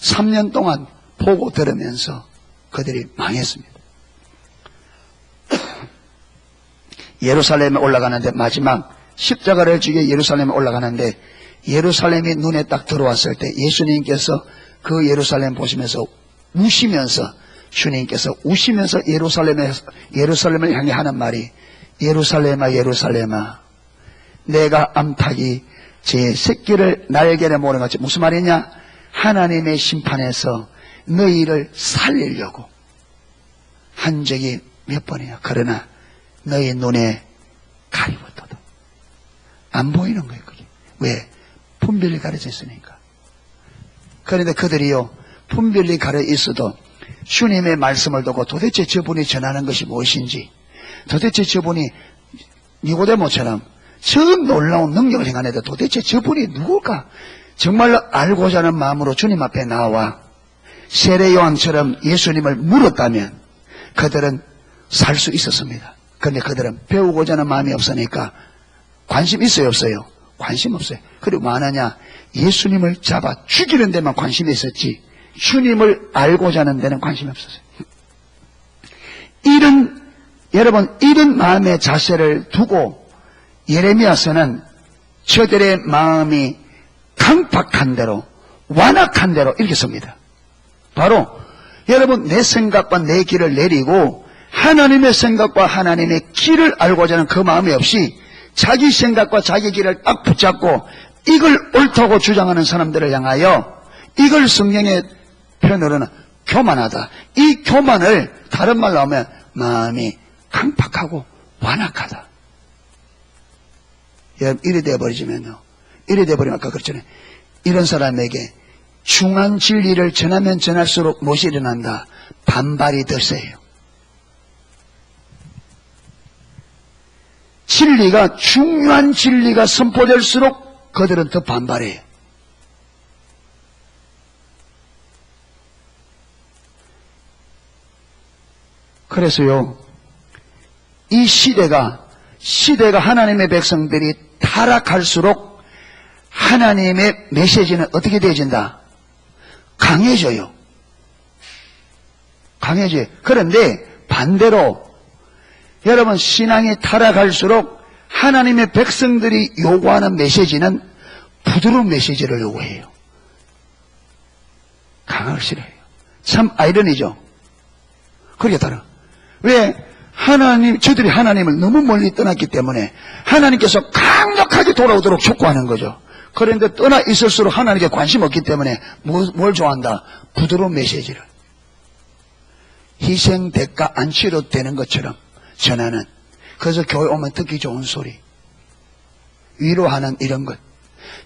3년 동안 보고 들으면서 그들이 망했습니다. 예루살렘에 올라가는데, 마지막 십자가를 지게 예루살렘에 올라가는데 예루살렘이 눈에 딱 들어왔을 때 예수님께서 그 예루살렘 보시면서 우시면서, 주님께서 우시면서 예루살렘을 향해 하는 말이, 예루살렘아 예루살렘아 내가 암탉이 제 새끼를 날개를 모는 것이, 무슨 말이냐? 하나님의 심판에서 너희를 살리려고 한 적이 몇 번이야. 그러나 너희 눈에 가리웠도다. 안 보이는 거예요, 그게. 왜? 분별이 가려져 있으니까. 그런데 그들이요, 분별이 가려 있어도 주님의 말씀을 듣고 도대체 저분이 전하는 것이 무엇인지, 도대체 저분이 니고데모처럼 저 놀라운 능력을 행하는데 도대체 저분이 누굴까? 정말로 알고자 하는 마음으로 주님 앞에 나와 세례 요한처럼 예수님을 물었다면 그들은 살 수 있었습니다. 그런데 그들은 배우고자 하는 마음이 없으니까 관심 있어요, 없어요? 관심 없어요. 그리고 뭐 하느냐? 예수님을 잡아 죽이는 데만 관심이 있었지 주님을 알고자 하는 데는 관심이 없었어요. 여러분, 이런 마음의 자세를 두고 예레미야서는 저들의 마음이 강팍한 대로, 완악한 대로 이렇게 씁니다. 바로 여러분, 내 생각과 내 길을 내리고 하나님의 생각과 하나님의 길을 알고자 하는 그 마음이 없이 자기 생각과 자기 길을 딱 붙잡고 이걸 옳다고 주장하는 사람들을 향하여 이걸 성경의 표현으로는 교만하다. 이 교만을 다른 말로 하면 마음이 강팍하고 완악하다. 여러분, 이래 되어버리면요. 이래 되어버리면 아까 그랬잖아요. 이런 사람에게 중한 진리를 전하면 전할수록 무엇이 일어난다? 반발이 더 세요. 진리가, 중요한 진리가 선포될수록 그들은 더 반발해요. 그래서요, 이 시대가 하나님의 백성들이 타락할수록 하나님의 메시지는 어떻게 되어진다? 강해져요. 강해져요. 그런데 반대로 여러분, 신앙이 타락할수록 하나님의 백성들이 요구하는 메시지는 부드러운 메시지를 요구해요. 강하기 싫어요. 참 아이러니죠. 그렇게 다른. 왜? 저들이 하나님을 너무 멀리 떠났기 때문에 하나님께서 강력하게 돌아오도록 촉구하는 거죠. 그런데 떠나 있을수록 하나님께 관심 없기 때문에 뭘 좋아한다? 부드러운 메시지를. 희생, 대가 안 치러도 되는 것처럼 전하는. 그래서 교회 오면 듣기 좋은 소리. 위로하는 이런 것.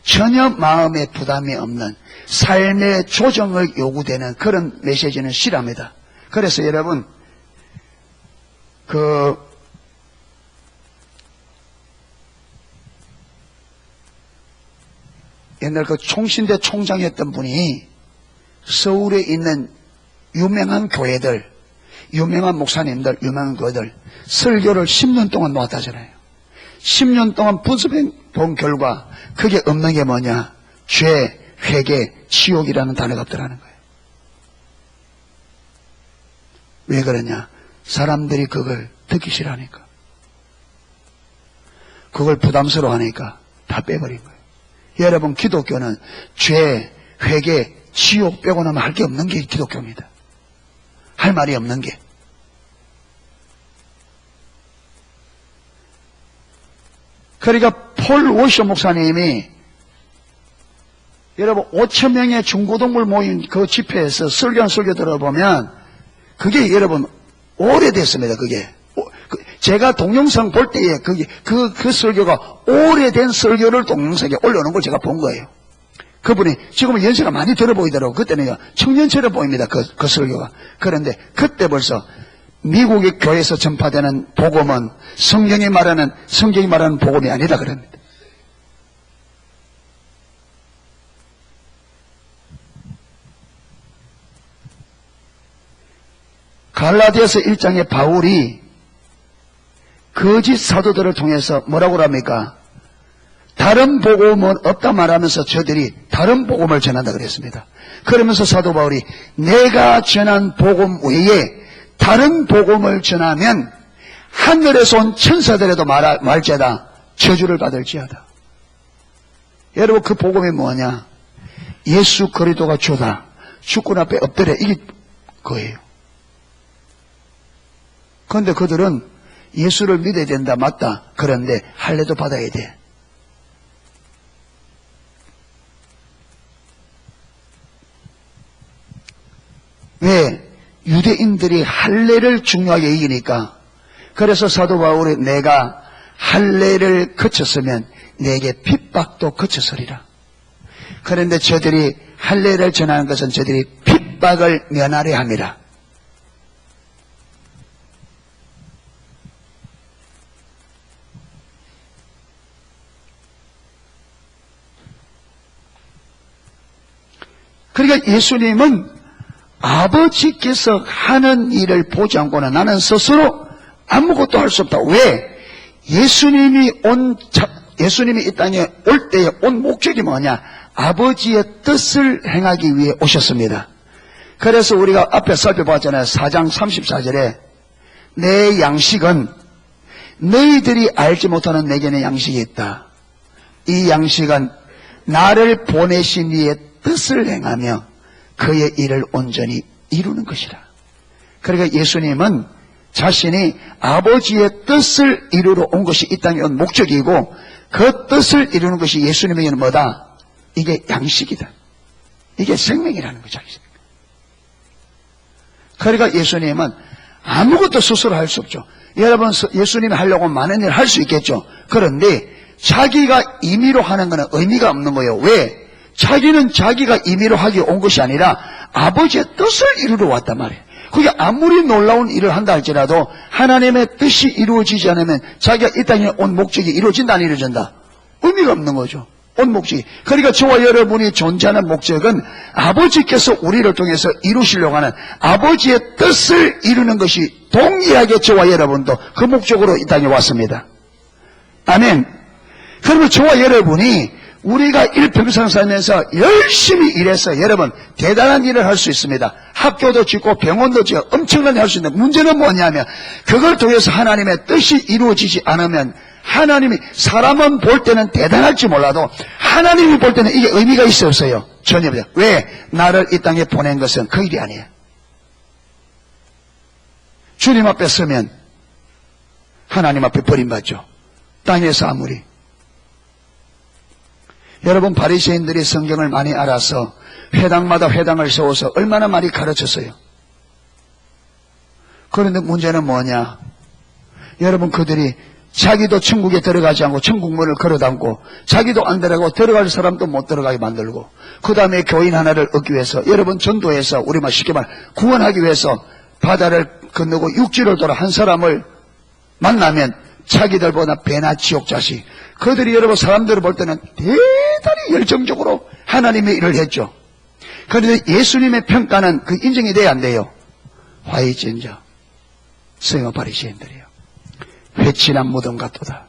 전혀 마음에 부담이 없는 삶의 조정을 요구되는 그런 메시지는 싫어합니다. 그래서 여러분, 옛날 총신대 총장이었던 분이 서울에 있는 유명한 교회들, 유명한 목사님들, 유명한 교회들 설교를 10년 동안 놓았다잖아요. 10년 동안 분석해 본 결과 그게 없는 게 뭐냐? 죄, 회개, 지옥이라는 단어가 없더라는 거예요. 왜 그러냐? 사람들이 그걸 듣기 싫어하니까. 그걸 부담스러워하니까 다 빼버린 거예요. 여러분, 기독교는 죄, 회개, 지옥 빼고는 할 게 없는 게 기독교입니다. 할 말이 없는 게. 그러니까 폴 워셔 목사님이 여러분 5,000명의 중고등부를 모인 그 집회에서 설교한 설교 들어보면 그게 여러분 오래됐습니다. 그게 제가 동영상 볼 때에 그 설교가 오래된 설교를 동영상에 올려놓은 걸 제가 본 거예요. 그분이 지금은 연세가 많이 들어 보이더라고요. 그때는 청년처럼 보입니다. 그 설교가. 그런데 그때 벌써 미국의 교회에서 전파되는 복음은 성경이 말하는 복음이 아니다 그럽니다. 갈라디아서 1장에 바울이 거짓 사도들을 통해서 뭐라고 합니까? 다른 복음은 없다 말하면서 저들이 다른 복음을 전한다 그랬습니다. 그러면서 사도 바울이 내가 전한 복음 외에 다른 복음을 전하면 하늘에서 온 천사들에도 말죄다 저주를 받을지어다. 여러분, 그 복음이 뭐냐? 예수 그리스도가 주다. 주권 앞에 엎드려. 이게 거예요. 그런데 그들은 예수를 믿어야 된다, 맞다. 그런데 할례도 받아야 돼. 왜? 유대인들이 할례를 중요하게 여기니까. 그래서 사도 바울이 내가 할례를 거쳤으면 내게 핍박도 거쳤으리라. 그런데 저들이 할례를 전하는 것은 저들이 핍박을 면하려 함이라. 그러니까 예수님은 아버지께서 하는 일을 보지 않고는 나는 스스로 아무것도 할 수 없다. 왜? 예수님이 이 땅에 올 때의 온 목적이 뭐냐? 아버지의 뜻을 행하기 위해 오셨습니다. 그래서 우리가 앞에 살펴봤잖아요. 4장 34절에 내 양식은 너희들이 알지 못하는 내게는 양식이 있다. 이 양식은 나를 보내신 이의 뜻을 행하며 그의 일을 온전히 이루는 것이라. 그러니까 예수님은 자신이 아버지의 뜻을 이루러 온 것이 이 땅에 온 목적이고, 그 뜻을 이루는 것이 예수님에게는 뭐다? 이게 양식이다. 이게 생명이라는 거죠. 그러니까 예수님은 아무것도 스스로 할 수 없죠. 여러분, 예수님이 하려고 많은 일을 할 수 있겠죠. 그런데 자기가 임의로 하는 것은 의미가 없는 거예요. 왜? 자기는 자기가 임의로 하기 온 것이 아니라 아버지의 뜻을 이루러 왔단 말이에요. 그게 아무리 놀라운 일을 한다 할지라도 하나님의 뜻이 이루어지지 않으면 자기가 이 땅에 온 목적이 이루어진다 안 이루어진다? 의미가 없는 거죠. 온 목적이. 그러니까 저와 여러분이 존재하는 목적은 아버지께서 우리를 통해서 이루시려고 하는 아버지의 뜻을 이루는 것이 동일하게 저와 여러분도 그 목적으로 이 땅에 왔습니다. 아멘. 그러면 저와 여러분이 우리가 일평생 살면서 열심히 일해서 여러분 대단한 일을 할 수 있습니다. 학교도 짓고 병원도 짓고 엄청난 일 할 수 있는데 문제는 뭐냐면 그걸 통해서 하나님의 뜻이 이루어지지 않으면 하나님이 사람은 볼 때는 대단할지 몰라도 하나님이 볼 때는 이게 의미가 있어 없어요? 전혀 없어요. 왜? 나를 이 땅에 보낸 것은 그 일이 아니에요. 주님 앞에 서면 하나님 앞에 버림받죠. 땅에서 아무리. 여러분 바리새인들이 성경을 많이 알아서 회당마다 회당을 세워서 얼마나 많이 가르쳤어요. 그런데 문제는 뭐냐? 여러분 그들이 자기도 천국에 들어가지 않고 천국문을 걸어담고 자기도 안 들어가고 들어갈 사람도 못 들어가게 만들고 그 다음에 교인 하나를 얻기 위해서 여러분 전도해서 우리만 쉽게 말 구원하기 위해서 바다를 건너고 육지를 돌아 한 사람을 만나면 자기들보다 배나 지옥자식 그들이 여러분 사람들을 볼 때는 대단히 열정적으로 하나님의 일을 했죠. 그런데 예수님의 평가는 그 인정이 돼야 안 돼요. 화이진자 서기관 바리새인들이요. 회칠한 무덤 같도다.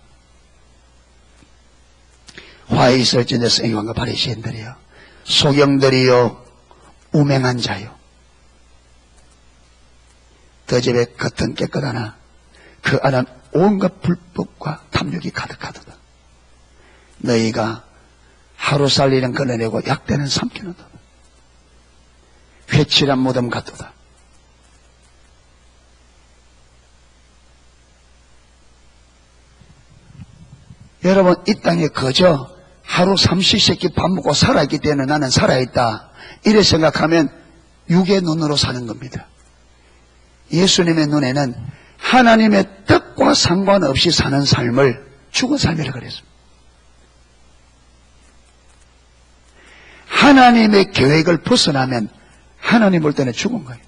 화에 있을진데 서기관과 바리새인들이요. 소경들이요. 우맹한 자요. 그 집에 겉은 깨끗하나 그 안은 온갖 불법과 탐욕이 가득하도다. 너희가 하루 살리는 끊어내고 약대는 삼키는도다. 회칠한 무덤 같도다. 여러분 이 땅에 그저 하루 삼시세끼 밥 먹고 살아있기 때문에 나는 살아있다 이래 생각하면 육의 눈으로 사는 겁니다. 예수님의 눈에는 하나님의 뜻과 상관없이 사는 삶을 죽은 삶이라고 그랬습니다. 하나님의 계획을 벗어나면 하나님 볼 때는 죽은 거예요.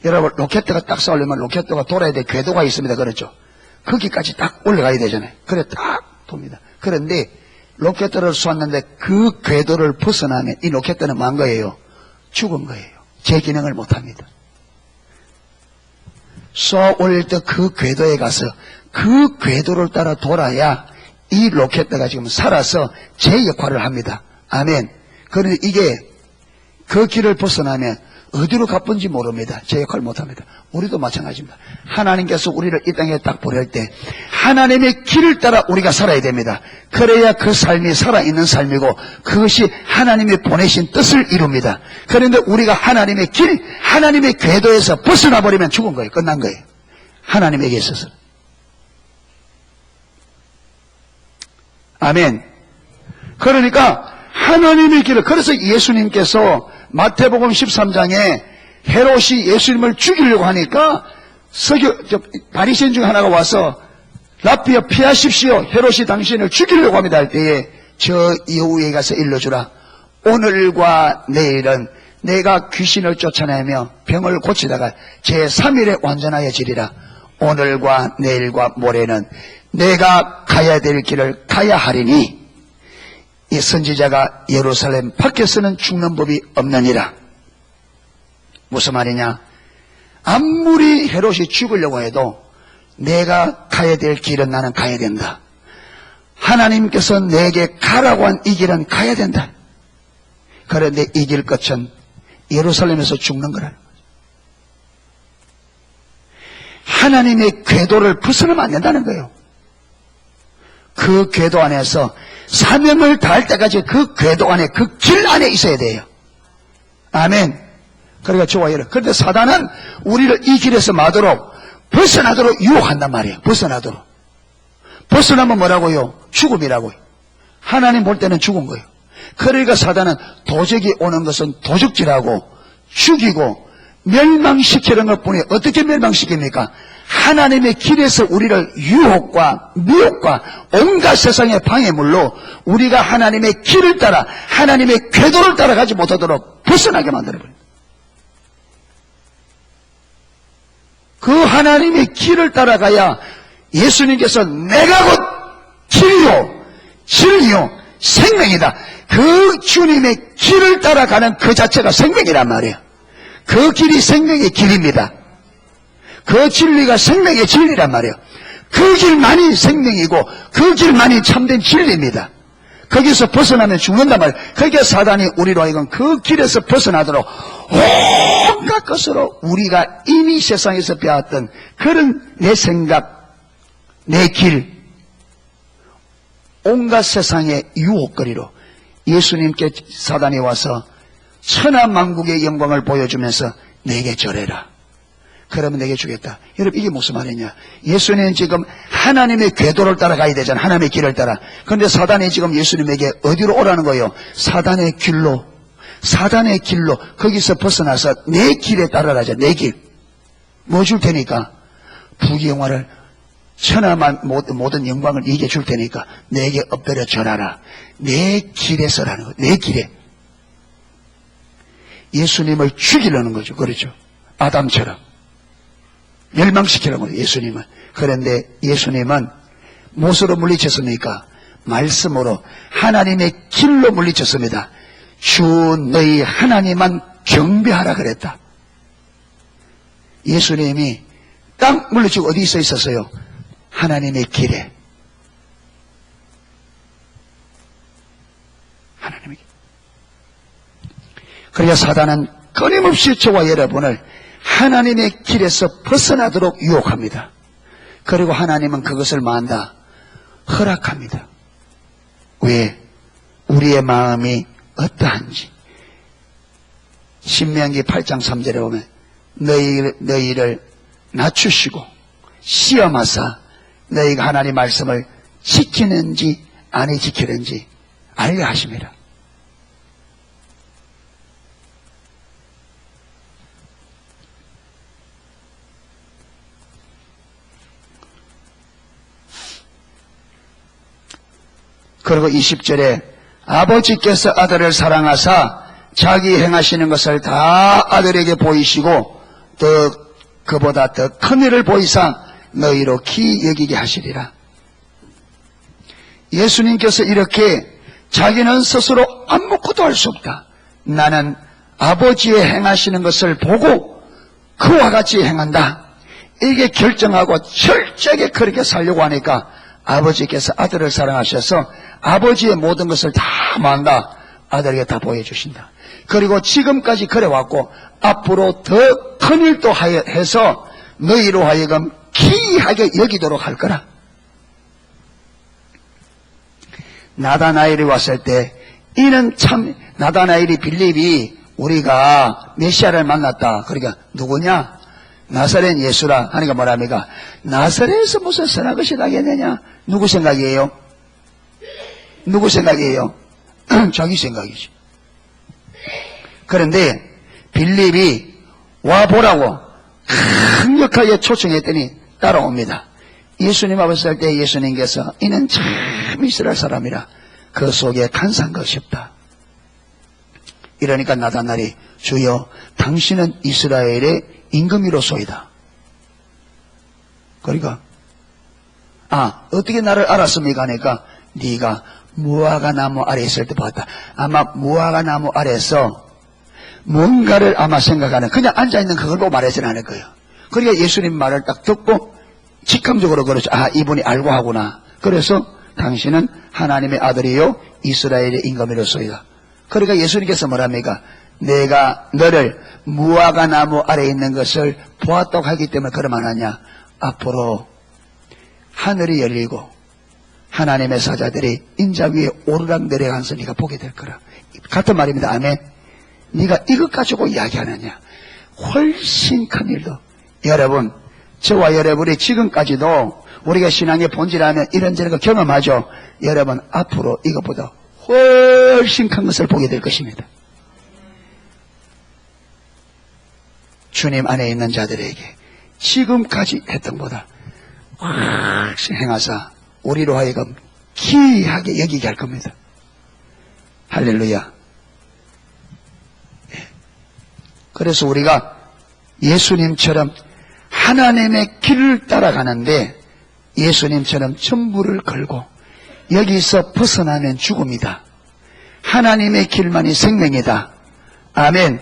여러분 로켓대가 딱 쏘려면 로켓대가 돌아야 돼. 궤도가 있습니다. 그렇죠? 거기까지 딱 올라가야 되잖아요. 그래 딱 돕니다. 그런데 로켓대를 쏘았는데 그 궤도를 벗어나면 이 로켓대는 뭐한 거예요? 죽은 거예요. 제 기능을 못합니다. 쏘아 올릴 때 그 궤도에 가서 그 궤도를 따라 돌아야 이 로켓대가 지금 살아서 제 역할을 합니다. 아멘. 그런데 이게 그 길을 벗어나면 어디로 가쁜지 모릅니다. 제 역할을 못합니다. 우리도 마찬가지입니다. 하나님께서 우리를 이 땅에 딱 보낼 때 하나님의 길을 따라 우리가 살아야 됩니다. 그래야 그 삶이 살아있는 삶이고 그것이 하나님이 보내신 뜻을 이룹니다. 그런데 우리가 하나님의 길, 하나님의 궤도에서 벗어나 버리면 죽은 거예요. 끝난 거예요. 하나님에게 있어서. 아멘. 그러니까 하나님의 길을, 그래서 예수님께서 마태복음 13장에 헤롯이 예수님을 죽이려고 하니까 바리새인 중 하나가 와서 라피어 피하십시오. 헤롯이 당신을 죽이려고 합니다 할 때에 저 여우에게 가서 일러주라. 오늘과 내일은 내가 귀신을 쫓아내며 병을 고치다가 제3일에 완전하여지리라. 오늘과 내일과 모레는 내가 가야 될 길을 가야 하리니 이 선지자가 예루살렘 밖에서는 죽는 법이 없느니라. 무슨 말이냐? 아무리 헤롯이 죽으려고 해도 내가 가야 될 길은 나는 가야 된다. 하나님께서 내게 가라고 한 이 길은 가야 된다. 그런데 이 길 끝은 예루살렘에서 죽는 거라는 거죠. 하나님의 궤도를 벗어나면 안 된다는 거예요. 그 궤도 안에서 사명을 다할 때까지 그 궤도 안에, 그 길 안에 있어야 돼요. 아멘. 그러니까 좋아요. 그런데 사단은 우리를 이 길에서 마도록 벗어나도록 유혹한단 말이에요. 벗어나도록. 벗어나면 뭐라고요? 죽음이라고요. 하나님 볼 때는 죽은 거예요. 그러니까 사단은 도적이 오는 것은 도적질하고 죽이고 멸망시키는 것뿐이 어떻게 멸망시킵니까? 하나님의 길에서 우리를 유혹과 미혹과 온갖 세상의 방해물로 우리가 하나님의 길을 따라 하나님의 궤도를 따라가지 못하도록 벗어나게 만들어버립니다. 그 하나님의 길을 따라가야 예수님께서 내가 곧 길이요 진리요 생명이다. 그 주님의 길을 따라가는 그 자체가 생명이란 말이에요. 그 길이 생명의 길입니다. 그 진리가 생명의 진리란 말이에요. 그 길만이 생명이고 그 길만이 참된 진리입니다. 거기서 벗어나면 죽는단 말이에요. 그러니까 사단이 우리로 하여금 그 길에서 벗어나도록 온갖 것으로 우리가 이미 세상에서 배웠던 그런 내 생각, 내 길, 온갖 세상의 유혹거리로 예수님께 사단이 와서 천하만국의 영광을 보여주면서 내게 절해라. 그러면 내게 주겠다. 여러분 이게 무슨 말이냐. 예수님은 지금 하나님의 궤도를 따라가야 되잖아. 하나님의 길을 따라. 그런데 사단이 지금 예수님에게 어디로 오라는 거예요? 사단의 길로. 사단의 길로 거기서 벗어나서 내 길에 따라가자. 내 길. 뭐 줄 테니까? 부귀영화를 천하만 모든 영광을 네게 줄 테니까 내게 엎드려 절하라. 내 길에 서라는 거예요. 내 길에. 예수님을 죽이려는 거죠. 그렇죠. 아담처럼. 멸망시키라고 예수님은. 그런데 예수님은 무엇으로 물리쳤습니까? 말씀으로 하나님의 길로 물리쳤습니다. 주 너희 하나님만 경배하라 그랬다. 예수님이 딱 물리치고 어디 있었어요? 하나님의 길에. 하나님의 길. 그러자 사단은 끊임없이 저와 여러분을 하나님의 길에서 벗어나도록 유혹합니다. 그리고 하나님은 그것을 만다 허락합니다. 왜? 우리의 마음이 어떠한지. 신명기 8장 3절에 보면 너희를 낮추시고 시험하사 너희가 하나님 말씀을 지키는지 안 지키는지 알게 하십니다. 그리고 20절에 아버지께서 아들을 사랑하사 자기 행하시는 것을 다 아들에게 보이시고 더 그보다 더 큰 일을 보이사 너희로 기 여기게 하시리라. 예수님께서 이렇게 자기는 스스로 아무것도 할 수 없다. 나는 아버지의 행하시는 것을 보고 그와 같이 행한다. 이게 결정하고 철저하게 그렇게 살려고 하니까 아버지께서 아들을 사랑하셔서 아버지의 모든 것을 다 만다 아들에게 다 보여주신다. 그리고 지금까지 그래왔고 앞으로 더 큰 일도 해서 너희로 하여금 기이하게 여기도록 할 거라. 나다나엘이 왔을 때 이는 참 나다나엘이 빌립이 우리가 메시아를 만났다. 그러니까 누구냐? 나사렛 예수라 하니까 뭐랍니까? 나사렛에서 무슨 선한 것이 나겠느냐? 누구 생각이에요? 누구 생각이에요? 자기 생각이지. 그런데 빌립이 와보라고 강력하게 초청했더니 따라옵니다. 예수님 앞에 설 때 예수님께서 이는 참 이스라엘 사람이라 그 속에 간사한 것이 없다. 이러니까 나다나엘이 주여 당신은 이스라엘의 임금이로소이다. 그러니까 어떻게 나를 알았습니까? 하니까 네가 무화과 나무 아래 있을 때 봤다. 아마 무화과 나무 아래에서 뭔가를 아마 생각하는, 그냥 앉아있는 그걸 보고 말하지는 않을 거예요. 그러니까 예수님 말을 딱 듣고 직감적으로 그렇죠. 이분이 알고 하구나. 그래서 당신은 하나님의 아들이요 이스라엘의 임금이로소이다. 그러니까 예수님께서 뭐랍니까? 내가 너를 무화과 나무 아래 있는 것을 보았다고 하기 때문에 그러면 하냐? 앞으로 하늘이 열리고 하나님의 사자들이 인자 위에 오르락 내려가면서 네가 보게 될 거라. 같은 말입니다. 아멘. 네가 이것 가지고 이야기하느냐. 훨씬 큰 일도. 여러분, 저와 여러분이 지금까지도 우리가 신앙의 본질하면 이런저런 거 경험하죠. 여러분, 앞으로 이것보다 훨씬 큰 것을 보게 될 것입니다. 주님 안에 있는 자들에게 지금까지 했던 것보다 훨씬 행하사 우리로 하여금 기이하게 여기게 할 겁니다. 할렐루야. 그래서 우리가 예수님처럼 하나님의 길을 따라가는데 예수님처럼 전부를 걸고 여기서 벗어나면 죽음이다. 하나님의 길만이 생명이다. 아멘.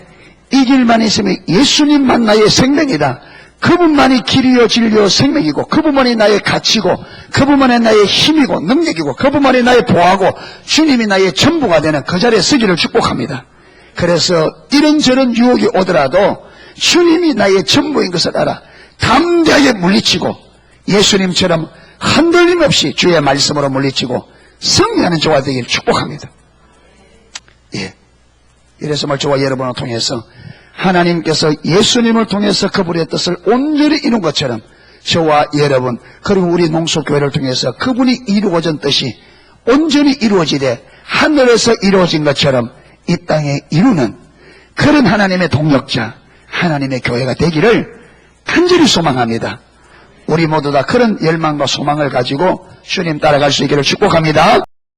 이 길만 있으면 예수님만 나의 생명이다. 그분만이 길이요 진리요 생명이고 그분만이 나의 가치고 그분만이 나의 힘이고 능력이고 그분만이 나의 보호하고 주님이 나의 전부가 되는 그 자리에 서기를 축복합니다. 그래서 이런저런 유혹이 오더라도 주님이 나의 전부인 것을 알아 담대하게 물리치고 예수님처럼 흔들림 없이 주의 말씀으로 물리치고 승리하는 저와 되기를 축복합니다. 예. 이래서 말 저와 여러분을 통해서 하나님께서 예수님을 통해서 그분의 뜻을 온전히 이룬 것처럼 저와 여러분 그리고 우리 농수교회를 통해서 그분이 이루어진 뜻이 온전히 이루어지되 하늘에서 이루어진 것처럼 이 땅에 이루는 그런 하나님의 동력자 하나님의 교회가 되기를 간절히 소망합니다. 우리 모두 다 그런 열망과 소망을 가지고 주님 따라갈 수 있기를 축복합니다.